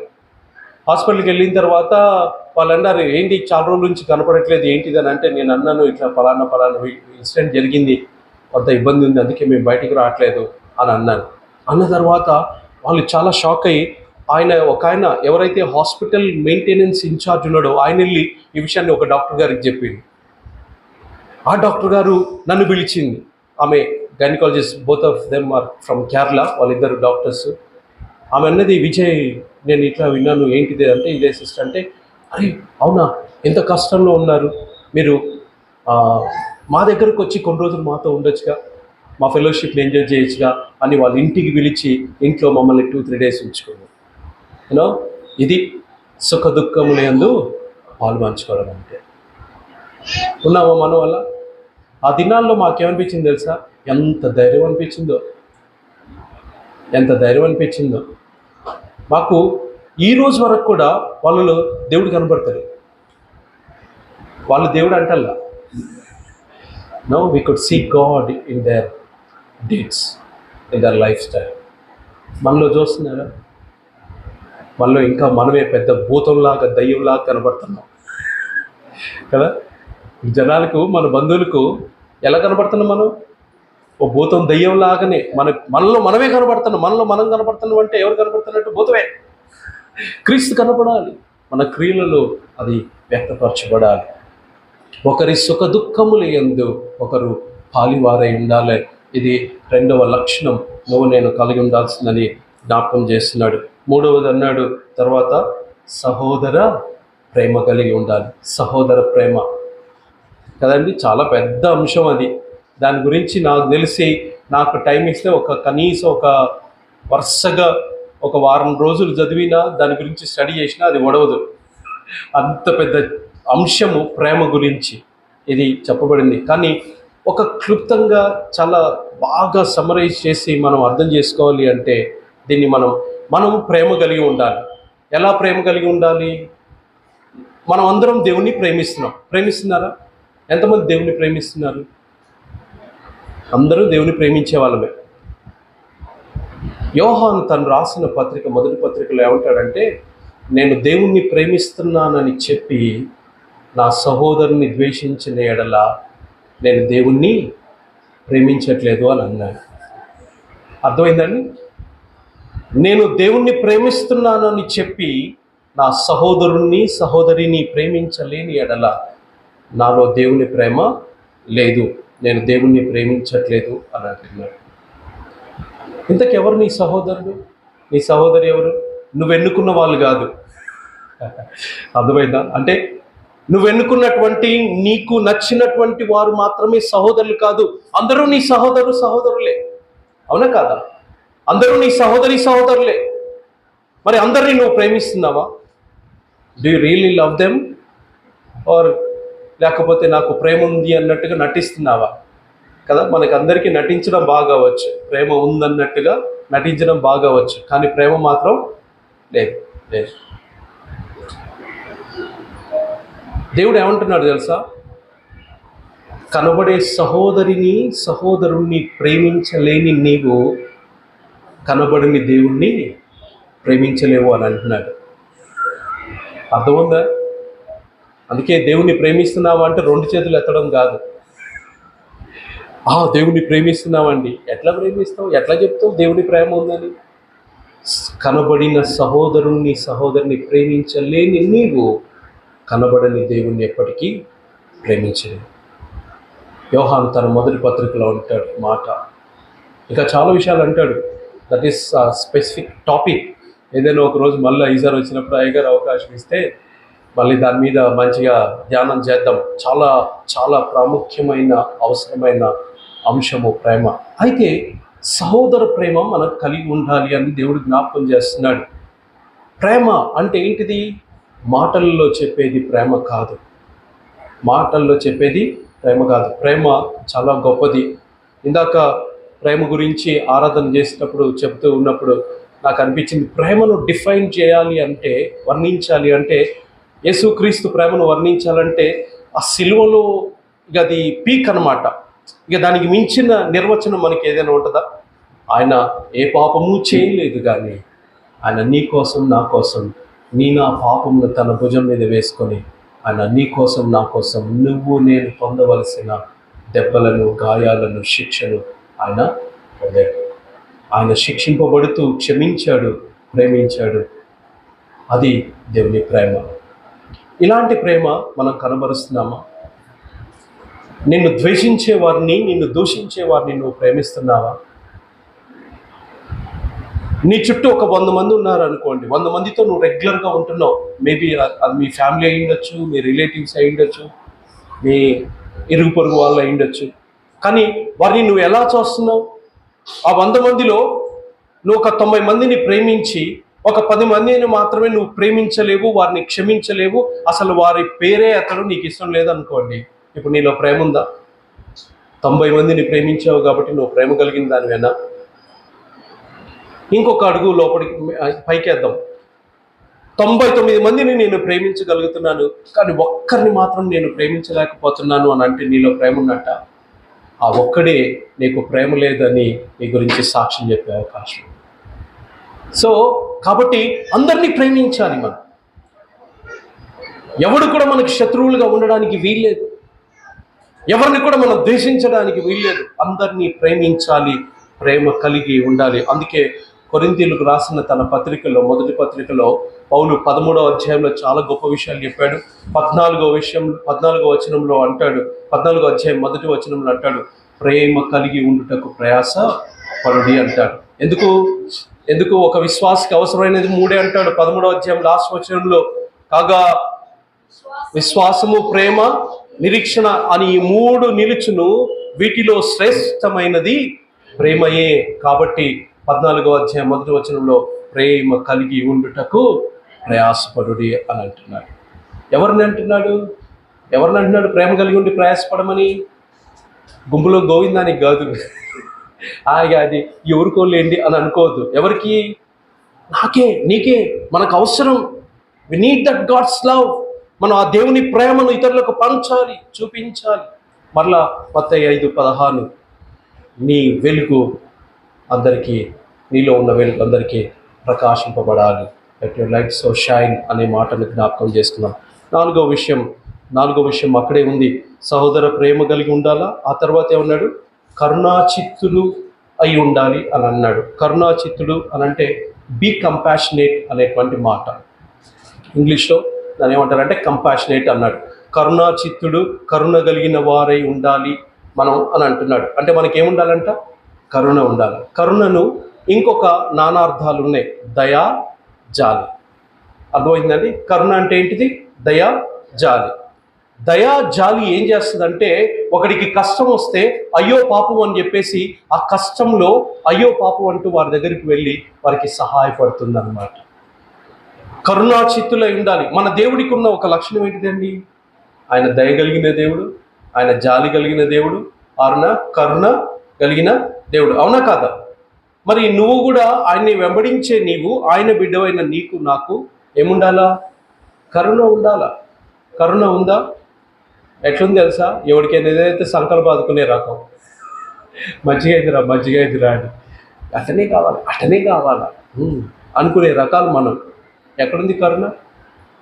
Speaker 1: హాస్పిటల్కి వెళ్ళిన తర్వాత వాళ్ళు అన్నారు, ఏంటి చాలా రోజుల నుంచి కనపడట్లేదు ఏంటిదని అంటే, నేను అన్నాను ఇట్లా ఫలానా ఇన్సిడెంట్ జరిగింది, కొంత ఇబ్బంది ఉంది, అందుకే మేము బయటికి రావట్లేదు అని అన్నాను. అన్న తర్వాత వాళ్ళు చాలా షాక్ అయ్యి, ఒక ఆయన ఎవరైతే హాస్పిటల్ మెయింటెనెన్స్ ఇన్ఛార్జ్ ఉన్నాడో ఆయన వెళ్ళి ఈ విషయాన్ని ఒక డాక్టర్ గారికి చెప్పింది. ఆ డాక్టర్ గారు నన్ను పిలిచింది. ఆమె gynaecologist, both of them are from Kerala, వాళ్ళిద్దరు డాక్టర్స్. ఆమె అన్నది, విజయ్ నేను ఇట్లా విన్నాను, ఏంటిది అంటే, ఇదే సిస్టర్ అంటే, అరే అవునా, ఎంత కష్టంలో ఉన్నారు మీరు, మా దగ్గరకు వచ్చి కొన్ని రోజులు మాతో ఉండొచ్చుగా, మా ఫెలోషిప్ని ఎంజాయ్ చేయొచ్చుగా అని వాళ్ళ ఇంటికి పిలిచి ఇంట్లో మమ్మల్ని 2-3 days ఉంచుకున్నాం. యూనో, ఇది సుఖ దుఃఖములందు పాలు పంచుకోవడం అంటే. ఉన్నామా మనం వల్ల? ఆ దినాల్లో మాకేమనిపించింది తెలుసా? ఎంత ధైర్యం అనిపించిందో, ఎంత ధైర్యం అనిపించిందో. మాకు ఈ రోజు వరకు కూడా వాళ్ళలో దేవుడు కనబడతారు. వాళ్ళు దేవుడు అంటల్లా. No, we could see God in their deeds, in their lifestyle. మనలో చూస్తున్నారా? మనలో ఇంకా మనమే పెద్ద భూతంలాగా, దయ్యంలాగా కనబడుతున్నాం కదా. జనాలకు, మన బంధువులకు ఎలా కనబడుతున్నాం మనం? ఓ భూతం, దయ్యంలాగానే మనలో మనమే కనబడుతున్నాం. మనలో మనం కనబడుతున్నాం అంటే ఎవరు కనబడుతున్నట్టు? భూతమే. క్రీస్తు కనపడాలి, మన క్రియలలో అది వ్యక్తపరచబడాలి. ఒకరి సుఖ దుఃఖములు యందు ఒకరు పాలివారై ఉండాలి. ఇది 2వ లక్షణం నువ్వు నేను కలిగి ఉండాల్సిందని జ్ఞాపకం చేస్తున్నాడు. 3వది అన్నాడు తర్వాత, సహోదర ప్రేమ కలిగి ఉండాలి. సహోదర ప్రేమ కదండి, చాలా పెద్ద అంశం అది. దాని గురించి నాకు తెలిసి, నాకు టైం ఇస్తే కనీసం ఒక వరుసగా ఒక వారం రోజులు చదివినా, దాని గురించి స్టడీ చేసినా అది ఒడవదు. అంత పెద్ద అంశము ప్రేమ గురించి ఇది చెప్పబడింది. కానీ ఒక క్లుప్తంగా చాలా బాగా సమరైజ్ చేసి మనం అర్థం చేసుకోవాలి అంటే, దీన్ని మనం ప్రేమ కలిగి ఉండాలి. ఎలా ప్రేమ కలిగి ఉండాలి? మనం అందరం దేవుణ్ణి ప్రేమిస్తున్నారా? ఎంతమంది దేవుణ్ణి ప్రేమిస్తున్నారు? అందరూ దేవుని ప్రేమించే వాళ్ళమే. యోహాను తను రాసిన పత్రిక, మొదటి పత్రికలో ఏమంటాడంటే, నేను దేవుణ్ణి ప్రేమిస్తున్నానని చెప్పి నా సహోదరుని ద్వేషించిన ఎడల నేను దేవుణ్ణి ప్రేమించట్లేదు అని అన్నాడు. అర్థమైందండి? నేను దేవుణ్ణి ప్రేమిస్తున్నానని చెప్పి నా సహోదరుణ్ణి, సహోదరిని ప్రేమించలేని ఎడల నాలో దేవుని ప్రేమ లేదు, నేను దేవుణ్ణి ప్రేమించట్లేదు అని అంటున్నాడు. ఇంతకెవరు నీ సహోదరుడు, నీ సహోదరి ఎవరు? నువ్వెన్నుకున్న వాళ్ళు కాదు. అర్థమైందా? అంటే నువ్వెన్నుకున్నటువంటి, నీకు నచ్చినటువంటి వారు మాత్రమే సహోదరులు కాదు. అందరూ నీ సహోదరులే. అవునా కాదా? అందరూ నీ సహోదరులే. మరి అందరినీ నువ్వు ప్రేమిస్తున్నావా? Do you really love them? Or లేకపోతే నాకు ప్రేమ ఉంది అన్నట్టుగా నటిస్తున్నావా? కదా, మనకి అందరికీ నటించడం బాగా వచ్చు, ప్రేమ ఉందన్నట్టుగా నటించడం బాగా వచ్చు, కానీ ప్రేమ మాత్రం లేదు. దేవుడు ఏమంటున్నాడు తెలుసా? కనబడే సహోదరుణ్ణి ప్రేమించలేని నీవు కనబడని దేవుణ్ణి ప్రేమించలేవు అని అంటున్నాడు. అర్థముందా? అందుకే దేవుణ్ణి ప్రేమిస్తున్నావా అంటే 2 చేతులు ఎత్తడం కాదు. దేవుణ్ణి ప్రేమిస్తున్నామండి. ఎట్లా ప్రేమిస్తావు? ఎట్లా చెప్తావు దేవుని ప్రేమ ఉందని? కనబడిన సహోదరుణ్ణి ప్రేమించలేని నీవు కనబడని దేవుణ్ణి ఎప్పటికీ ప్రేమించలేవు. యోహాను తన మొదటి పత్రికలో అంటాడు మాట. ఇంకా చాలా విషయాలు అంటాడు. That is specific topic. ఏదైనా ఒక రోజు మళ్ళీ ఈసారి వచ్చినప్పుడు అయ్యగారు అవకాశం ఇస్తే మళ్ళీ దాని మీద మంచిగా ధ్యానం చేద్దాం. చాలా చాలా ప్రాముఖ్యమైన అవసరమైన అంశము ప్రేమ. అయితే సహోదర ప్రేమ మనకు కలిగి ఉండాలి అని దేవుడు జ్ఞాపకం చేస్తున్నాడు. ప్రేమ అంటే ఏంటిది? మాటల్లో చెప్పేది ప్రేమ కాదు. మాటల్లో చెప్పేది ప్రేమ కాదు. ప్రేమ చాలా గొప్పది. ఇందాక ప్రేమ గురించి ఆరాధన చేసేటప్పుడు చెప్తూ ఉన్నప్పుడు నాకు అనిపించింది, ప్రేమను డిఫైన్ చేయాలి అంటే, వర్ణించాలి అంటే, యేసుక్రీస్తు ప్రేమను వర్ణించాలంటే ఆ సిలువలో ఇక అది పీక్ అన్నమాట. ఇక దానికి మించిన నిర్వచనం మనకి ఏదైనా ఉంటుందా? ఆయన ఏ పాపము చేయలేదు, కానీ ఆయన నీ కోసం నా కోసం, నా పాపమును తన భుజం మీద వేసుకొని ఆయన నీ కోసం నా కోసం నువ్వు నేను పొందవలసిన దెబ్బలను, గాయాలను, శిక్షను ఆయన పొందాడు. ఆయన శిక్షింపబడుతూ క్షమించాడు, ప్రేమించాడు. అది దేవుని ప్రేమ. ఇలాంటి ప్రేమ మనం కనబరుస్తున్నామా? నిన్ను ద్వేషించే వారిని, నిన్ను దూషించే వారిని నువ్వు ప్రేమిస్తున్నావా? నీ చుట్టూ ఒక 100 మంది ఉన్నారు అనుకోండి. 100 మందితో నువ్వు రెగ్యులర్గా ఉంటున్నావు. మేబీ అది మీ ఫ్యామిలీ అయి ఉండొచ్చు, మీ రిలేటివ్స్ అయి ఉండొచ్చు, మీ ఇరుగు పొరుగు వాళ్ళు అయి ఉండొచ్చు. కానీ వారిని నువ్వు ఎలా చూస్తున్నావు? ఆ 100 మందిలో నువ్వు ఒక 90 మందిని ప్రేమించి ఒక 10 మందిని మాత్రమే నువ్వు ప్రేమించలేవు, వారిని క్షమించలేవు, అసలు వారి పేరే అతడు నీకు ఇష్టం లేదనుకోండి. ఇప్పుడు నీలో ప్రేమ ఉందా? 90 మందిని ప్రేమించావు కాబట్టి నువ్వు ప్రేమ కలిగిన దానివేనా? ఇంకొక అడుగు లోపలికి పైకేద్దాం. 99 మందిని నేను ప్రేమించగలుగుతున్నాను, కానీ ఒక్కరిని మాత్రం నేను ప్రేమించలేకపోతున్నాను అని అంటే నీలో ప్రేమ ఉన్నట్ట? ఆ ఒక్కడే నీకు ప్రేమ లేదని నీ గురించి సాక్ష్యం చెప్పే అవకాశం. సో కాబట్టి అందరినీ ప్రేమించాలి మనం. ఎవడు కూడా మనకి శత్రువులుగా ఉండడానికి వీల్లేదు, ఎవరిని కూడా మనం ద్వేషించడానికి వీల్లేదు. అందరినీ ప్రేమించాలి, ప్రేమ కలిగి ఉండాలి. అందుకే కొరింథీయులకు రాసిన తన పత్రికలో, మొదటి పత్రికలో పౌలు 13వ అధ్యాయంలో చాలా గొప్ప విషయాలు చెప్పాడు. 14వ వచనంలో అంటాడు, 14వ అధ్యాయం 1వ వచనంలో అంటాడు, ప్రేమ కలిగి ఉండుటకు ప్రయాస పడుడి అంటాడు. ఎందుకు ఒక విశ్వాసకి అవసరమైనది 3 అంటాడు 13వ అధ్యాయం లాస్ట్ వచనంలో. కాగా విశ్వాసము, ప్రేమ, నిరీక్షణ అని ఈ 3 నిలుచును, వీటిలో శ్రేష్టమైనది ప్రేమయే. కాబట్టి 14వ అధ్యాయం 1వ వచనంలో ప్రేమ కలిగి ఉండుటకు ప్రయాసపడుడి అని అంటున్నాడు. ఎవరిని అంటున్నాడు ప్రేమ కలిగి ఉండి ప్రయాసపడమని? గుంపులో గోవిందానికి కాదు. అది ఎవరికోలేండి అని అనుకోవద్దు. ఎవరికి? నాకే, నీకే. మనకు అవసరం. We need that God's love. మనం ఆ దేవుని ప్రేమను ఇతరులకు పంచాలి, చూపించాలి. మరలా మత్తయి 5:16, నీ వెలుగు అందరికీ, నీలో ఉన్న వెలుగు అందరికీ ప్రకాశింపబడాలి. Let your light so shine అనే మాటను జ్ఞాపకం చేసుకున్నాం. నాలుగో విషయం అక్కడే ఉంది. సహోదర ప్రేమ కలిగి ఉండాలా. ఆ తర్వాత ఏమన్నాడు? కరుణాచిత్తులు అయి ఉండాలి అని అన్నాడు. కరుణాచిత్తుడు అని అంటే బీ కంపాషనేట్ అనేటువంటి మాట. ఇంగ్లీష్లో దాన్ని ఏమంటారంటే కంపాషనేట్ అన్నాడు. కరుణాచిత్తుడు, కరుణ కలిగిన వారై ఉండాలి మనం అని అంటున్నాడు. అంటే మనకేముండాలంట? కరుణ ఉండాలి. కరుణను ఇంకొక నానార్థాలు ఉన్నాయి. దయా, జాలి. అర్థమైందండి? కరుణ అంటే ఏంటిది? దయా, జాలి. దయా, జాలి ఏం చేస్తుందంటే, ఒకడికి కష్టం వస్తే అయ్యో పాపం అని చెప్పేసి ఆ కష్టంలో అయ్యో పాపం అంటూ వారి దగ్గరికి వెళ్ళి వారికి సహాయపడుతుంది అన్నమాట. కరుణాచిత్తులై ఉండాలి. మన దేవుడికి ఉన్న ఒక లక్షణం ఏంటిదండి? ఆయన దయ కలిగిన దేవుడు, ఆయన జాలి కలిగిన దేవుడు, కరుణ కలిగిన దేవుడు. అవునా కాదా? మరి నువ్వు కూడా ఆయన్ని వెంబడించే నీవు, ఆయన బిడ్డవైన నీకు నాకు ఏముండాలా? కరుణ ఉండాలా. కరుణ ఉందా? ఎట్లుంది తెలుసా? ఎవరికైనా ఏదైతే సంకల్పం బాదుకునే రకం, మజ్జిగ ఎదురా అని, అటనే కావాలా అనుకునే రకాలు మనం. ఎక్కడుంది కరుణ?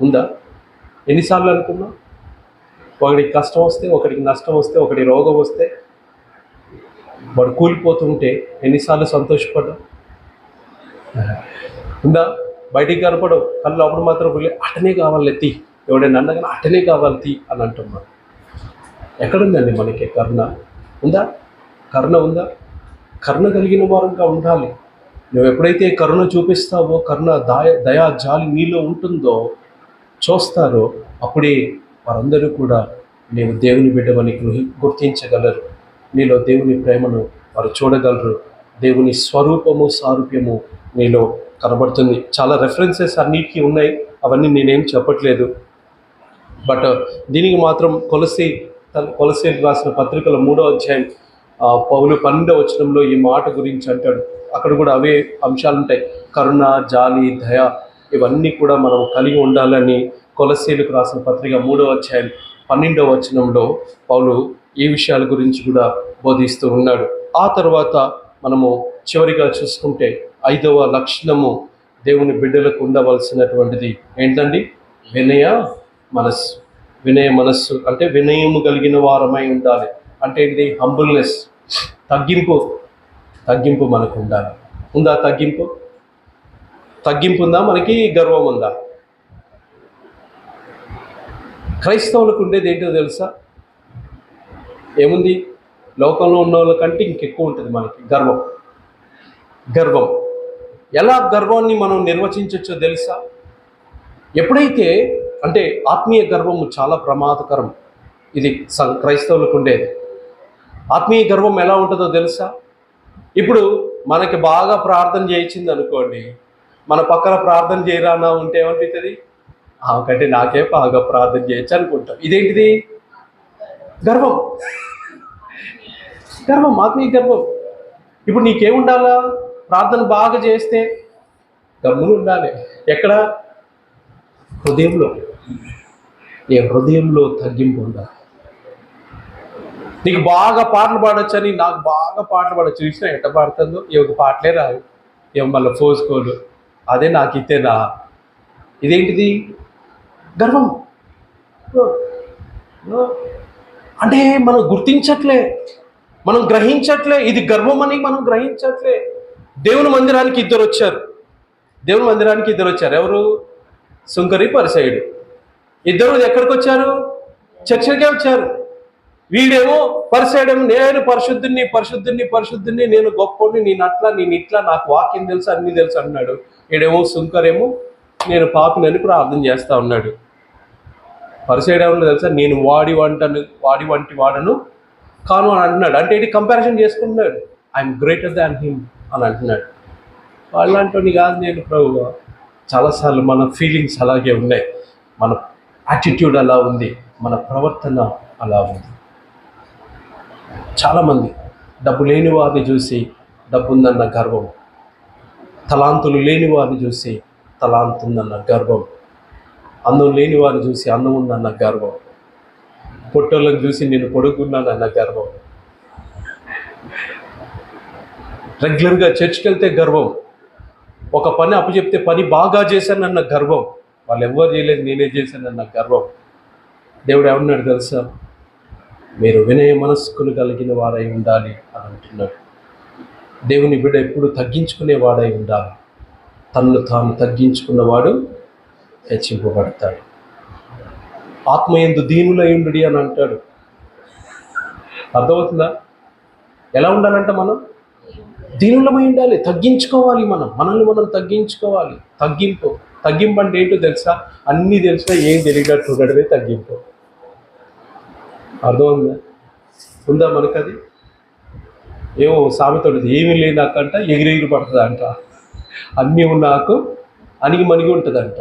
Speaker 1: ఉందా? ఎన్నిసార్లు అనుకున్నాం? ఒకడికి కష్టం వస్తే, ఒకడికి నష్టం వస్తే, ఒకటి రోగం వస్తే, వాడు కూలిపోతుంటే ఎన్నిసార్లు సంతోషపడ్డా? ఉందా? బయటికి కనపడవు, కళ్ళు అప్పుడు మాత్రం అటనే కావాలి తీ, ఎవడైనా అన్నగానే అటనే కావాలి తీ అని అంటున్నాడు. ఎక్కడుందండి మనకి కరుణ? ఉందా? కరుణ ఉందా? కరుణ కలిగిన వారంగా ఉండాలి. నువ్వు ఎప్పుడైతే కరుణ చూపిస్తావో, కరుణ దయా జాలి నీలో ఉంటుందో, చూస్తారో, అప్పుడే వారందరూ కూడా నేను దేవుని బిడ్డవని గుర్తించగలరు. నీలో దేవుని ప్రేమను వారు చూడగలరు. దేవుని స్వరూపము సారూప్యము నీలో కనబడుతుంది. చాలా రెఫరెన్సెస్ అన్నిటికీ ఉన్నాయి, అవన్నీ నేనేం చెప్పట్లేదు. బట్ దీనికి మాత్రం కొలసీలకు రాసిన పత్రికల 3వ అధ్యాయం పౌలు 12వ వచనంలో ఈ మాట గురించి అంటాడు. అక్కడ కూడా అవే అంశాలు ఉంటాయి. కరుణ, జాలి, దయ ఇవన్నీ కూడా మనం కలిగి ఉండాలని కొలసీలకు రాసిన పత్రిక 3వ అధ్యాయం 12వ వచనంలో పౌలు ఈ విషయాల గురించి కూడా బోధిస్తూ ఉన్నాడు. ఆ తర్వాత మనము చివరిగా చూసుకుంటే 5వ లక్షణము దేవుని బిడ్డలకు ఉండవలసినటువంటిది ఏంటండి? వినయ మనస్సు. అంటే వినయము కలిగిన వారమై ఉండాలి. అంటే ఏంటి? హంబుల్నెస్, తగ్గింపు మనకు ఉండాలి. ఉందా తగ్గింపు ఉందా? మనకి గర్వం ఉందా? క్రైస్తవులకు ఉండేది ఏంటో తెలుసా? ఏముంది? లోకంలో ఉన్న వాళ్ళకంటే ఇంకెక్కువ ఉంటుంది మనకి గర్వం. ఎలా గర్వాన్ని మనం నిర్వచించవచ్చో తెలుసా? ఎప్పుడైతే అంటే ఆత్మీయ గర్వము చాలా ప్రమాదకరం. ఇది క్రైస్తవులకు ఉండేది. ఆత్మీయ గర్వం ఎలా ఉంటుందో తెలుసా? ఇప్పుడు మనకి బాగా ప్రార్థన చేయించింది అనుకోండి, మన పక్కన ప్రార్థన చేయరానా ఉంటే ఏమనిపిస్తుంది? ఆమెకంటే నాకే బాగా ప్రార్థన చేయొచ్చు అనుకుంటాం. ఇదేంటిది? గర్వం, ఆత్మీయ గర్వం. ఇప్పుడు నీకేముండాలా? ప్రార్థన బాగా చేస్తే గమ్మును ఉండాలి. ఎక్కడ? హృదయంలో తగ్గింపు ఉండాలి. నీకు బాగా పాటలు పాడొచ్చని, నాకు బాగా పాటలు పాడొచ్చు, చూసినా ఎట్ట పాడుతుందో, ఒక పాటలే రావు, ఏం మళ్ళీ ఫోసుకోలు, అదే నాకు ఇతేనా? ఇదేంటిది? గర్వం. అంటే మనం గుర్తించట్లే, మనం గ్రహించట్లే, ఇది గర్వం అని మనం గ్రహించట్లే. దేవుని మందిరానికి ఇద్దరు వచ్చారు. ఎవరు? సుంకరి, పరిసయుడు. ఇద్దరు ఎక్కడికి వచ్చారు? చర్చికే వచ్చారు. వీడేమో పరిసయుడేమో నేను పరిశుద్ధుని, నేను గొప్పని, నేను ఇట్లా, నాకు వాక్యం తెలుసు, అన్నీ తెలుసు అన్నాడు. వీడేమో సుంకరేమో నేను పాపినని ప్రార్థన చేస్తా ఉన్నాడు. పరిసయుడేమో తెలుసా? నేను వాడి వంటి వాడను కాను అని అంటున్నాడు. అంటే ఇది కంపారిజన్ చేసుకుంటున్నాడు. ఐఎమ్ గ్రేటర్ దాన్ హిమ్ అని అంటున్నాడు. వాళ్ళంటోని కాదు నేను ప్రభువా. చాలాసార్లు మన ఫీలింగ్స్ అలాగే ఉన్నాయి, మన యాటిట్యూడ్ అలా ఉంది, మన ప్రవర్తన అలా ఉంది. చాలామంది డబ్బు లేని వారిని చూసి డబ్బు ఉందన్న గర్వం, తలాంతులు లేని వారిని చూసి తలాంతుందన్న గర్వం, అందం లేని వారిని చూసి అందం ఉందన్న గర్వం, పొట్టోళ్ళని చూసి నేను పొడుగున్నానన్న గర్వం, రెగ్యులర్గా చర్చ్కి వెళ్తే గర్వం, ఒక పని అప్పచెప్తే పని బాగా చేశానన్న గర్వం, వాళ్ళు ఎవరు చేయలేదు నేనే చేశానన్న గర్వం. దేవుడు ఏమన్నాడు తెలుసా? మీరు వినయ మనస్కులు కలిగిన వారై ఉండాలి అని అంటున్నాడు. దేవుని బిడ్డ ఎప్పుడు తగ్గించుకునేవాడై ఉండాలి. తనను తాను తగ్గించుకున్నవాడు హెచ్చింపబడతాడు. ఆత్మయందు దీనులై ఉండుడి అని అంటాడు. అర్థమవుతుందా? ఎలా ఉండాలంట? మనం దీనులమై ఉండాలి, తగ్గించుకోవాలి. మనల్ని మనం తగ్గించుకోవాలి. తగ్గింపు అంటే ఏంటో తెలుసా? అన్నీ తెలిసినా ఏం తెలియనట్టు ఉండడమే తగ్గింపు. అర్థమవుతుందా? ఉందా మనకది? ఏమో సామెతోడు, ఏమీ లేని నాకంట ఎగిరెగిరి పడుతుందంట, అన్నీ ఉన్నాకు అణిగి మణిగి ఉంటుందంట.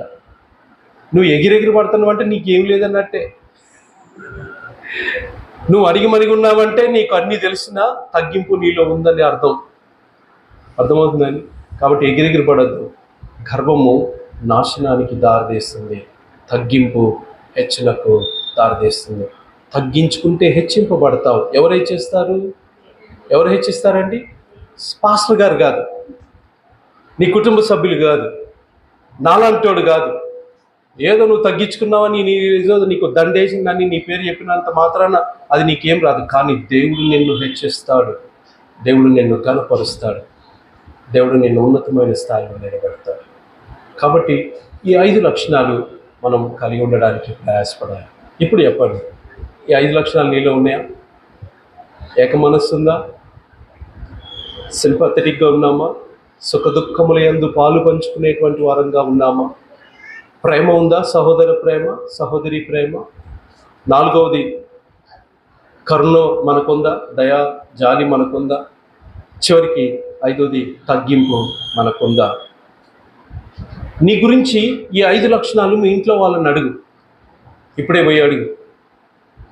Speaker 1: నువ్వు ఎగిరెగిరి పడుతున్నావు అంటే నీకేం లేదన్నట్టే. నువ్వు అణిగి మణిగి ఉన్నావంటే నీకు అన్నీ తెలిసినా తగ్గింపు నీలో ఉందని అర్థమవుతుందని. కాబట్టి ఎగిరెగిరి పడద్దు. గర్వము నాశనానికి దారితీస్తుంది, తగ్గింపు హెచ్చనకు దారితీస్తుంది. తగ్గించుకుంటే హెచ్చింపబడతావు. ఎవరు హెచ్చిస్తారండి? పాస్టర్ గారు కాదు, నీ కుటుంబ సభ్యులు కాదు, నాలాంటోడు కాదు. ఏదో నువ్వు తగ్గించుకున్నావని ఏదో నీకు దండేసిందని నీ పేరు చెప్పినంత మాత్రాన అది నీకేం రాదు. కానీ దేవుడు నిన్ను హెచ్చిస్తాడు, దేవుడు నిన్ను కనపరుస్తాడు, దేవుడు నిన్ను ఉన్నతమైన స్థాయిలో నిలబెడతాడు. కాబట్టి ఈ 5 లక్షణాలు మనం కలిగి ఉండడానికి ప్రయాసపడాలి. ఇప్పుడు చెప్పండి, ఈ 5 లక్షణాలు నీలో ఉన్నాయా? ఏక మనస్సు ఉందా? సింపథెటిక్గా ఉన్నామా? సుఖ దుఃఖముల యందు పాలు పంచుకునేటువంటి వారంగా ఉన్నామా? ప్రేమ ఉందా? సహోదర ప్రేమ, సహోదరి ప్రేమ. 4వది కరుణ మనకుందా? దయా జాలి మనకుందా? చివరికి 5వది తగ్గింపు మనకుందా? నీ గురించి ఈ 5 లక్షణాలు మీ ఇంట్లో వాళ్ళని అడుగు. ఇప్పుడే పోయి అడుగు.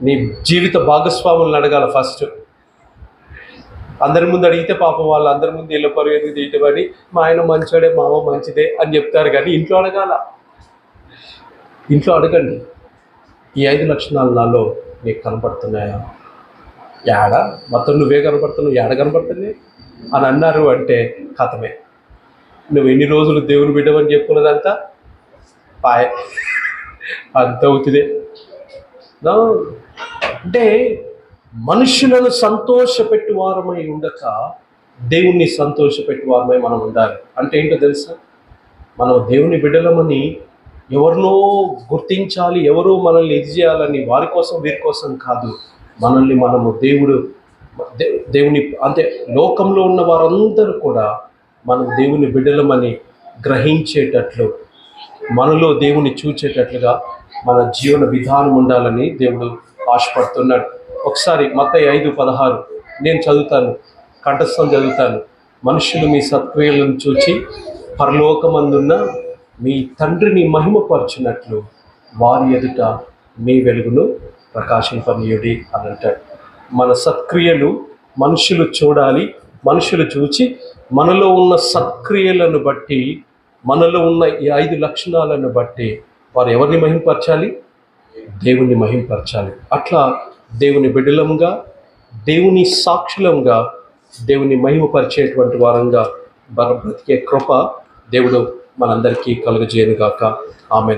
Speaker 1: నీ జీవిత భాగస్వాములను అడగాల ఫస్ట్. అందరి ముందు అడిగితే పాపం వాళ్ళు అందరి ముందు ఇళ్ళ పరుగు తీయటమని మా ఆయన మంచోడే, మా అమ్మ మంచిదే అని చెప్తారు. కానీ ఇంట్లో అడగాల. ఇంట్లో అడగండి, ఈ 5 లక్షణాలు నాలో నీకు కనపడుతున్నాయా? మొత్తం నువ్వే కనపడుతున్నావు, కనపడుతుంది అని అన్నారు అంటే కథమే. నువ్వు ఎన్ని రోజులు దేవుని బిడ్డవని చెప్పుకున్నదంతా పాయ, అంత అవుతుందే. అంటే మనుషులను సంతోషపెట్టి వారమై ఉండక దేవుణ్ణి సంతోషపెట్టి వారమై మనం ఉండాలి. అంటే ఏంటో తెలుసా? మనం దేవుని బిడ్డలమని ఎవరినో గుర్తించాలి, ఎవరో మనల్ని ఇది చేయాలని వారి కోసం వీరి కోసం కాదు. మనల్ని మనము దేవుని అంటే లోకంలో ఉన్న వారందరూ కూడా మనం దేవుని బిడ్డలమని గ్రహించేటట్లు, మనలో దేవుని చూచేటట్లుగా మన జీవన విధానం ఉండాలని దేవుడు ఆశపడుతున్నాడు. ఒకసారి మత్తయి 5:16 నేను చదువుతాను, కంఠస్థం చదువుతాను. మనుషులు మీ సత్క్రియలను చూచి పరలోకమందున్న మీ తండ్రిని మహిమపరచునట్లు వారి ఎదుట మీ వెలుగును ప్రకాశింపనీయుడి అని అంటాడు. మన సత్క్రియలు మనుషులు చూడాలి. మనుషులు చూచి మనలో ఉన్న సత్క్రియలను బట్టి, మనలో ఉన్న ఈ 5 లక్షణాలను బట్టి వారు ఎవరిని మహిమపరచాలి? దేవుణ్ణి మహిమపరచాలి. అట్లా దేవుని బిడ్డలంగా, దేవుని సాక్షులంగా, దేవుని మహిమపరిచేటువంటి వారంగా బ్రతికే కృప దేవుడు మనందరికీ కలుగజేయునుగాక. ఆమేన్.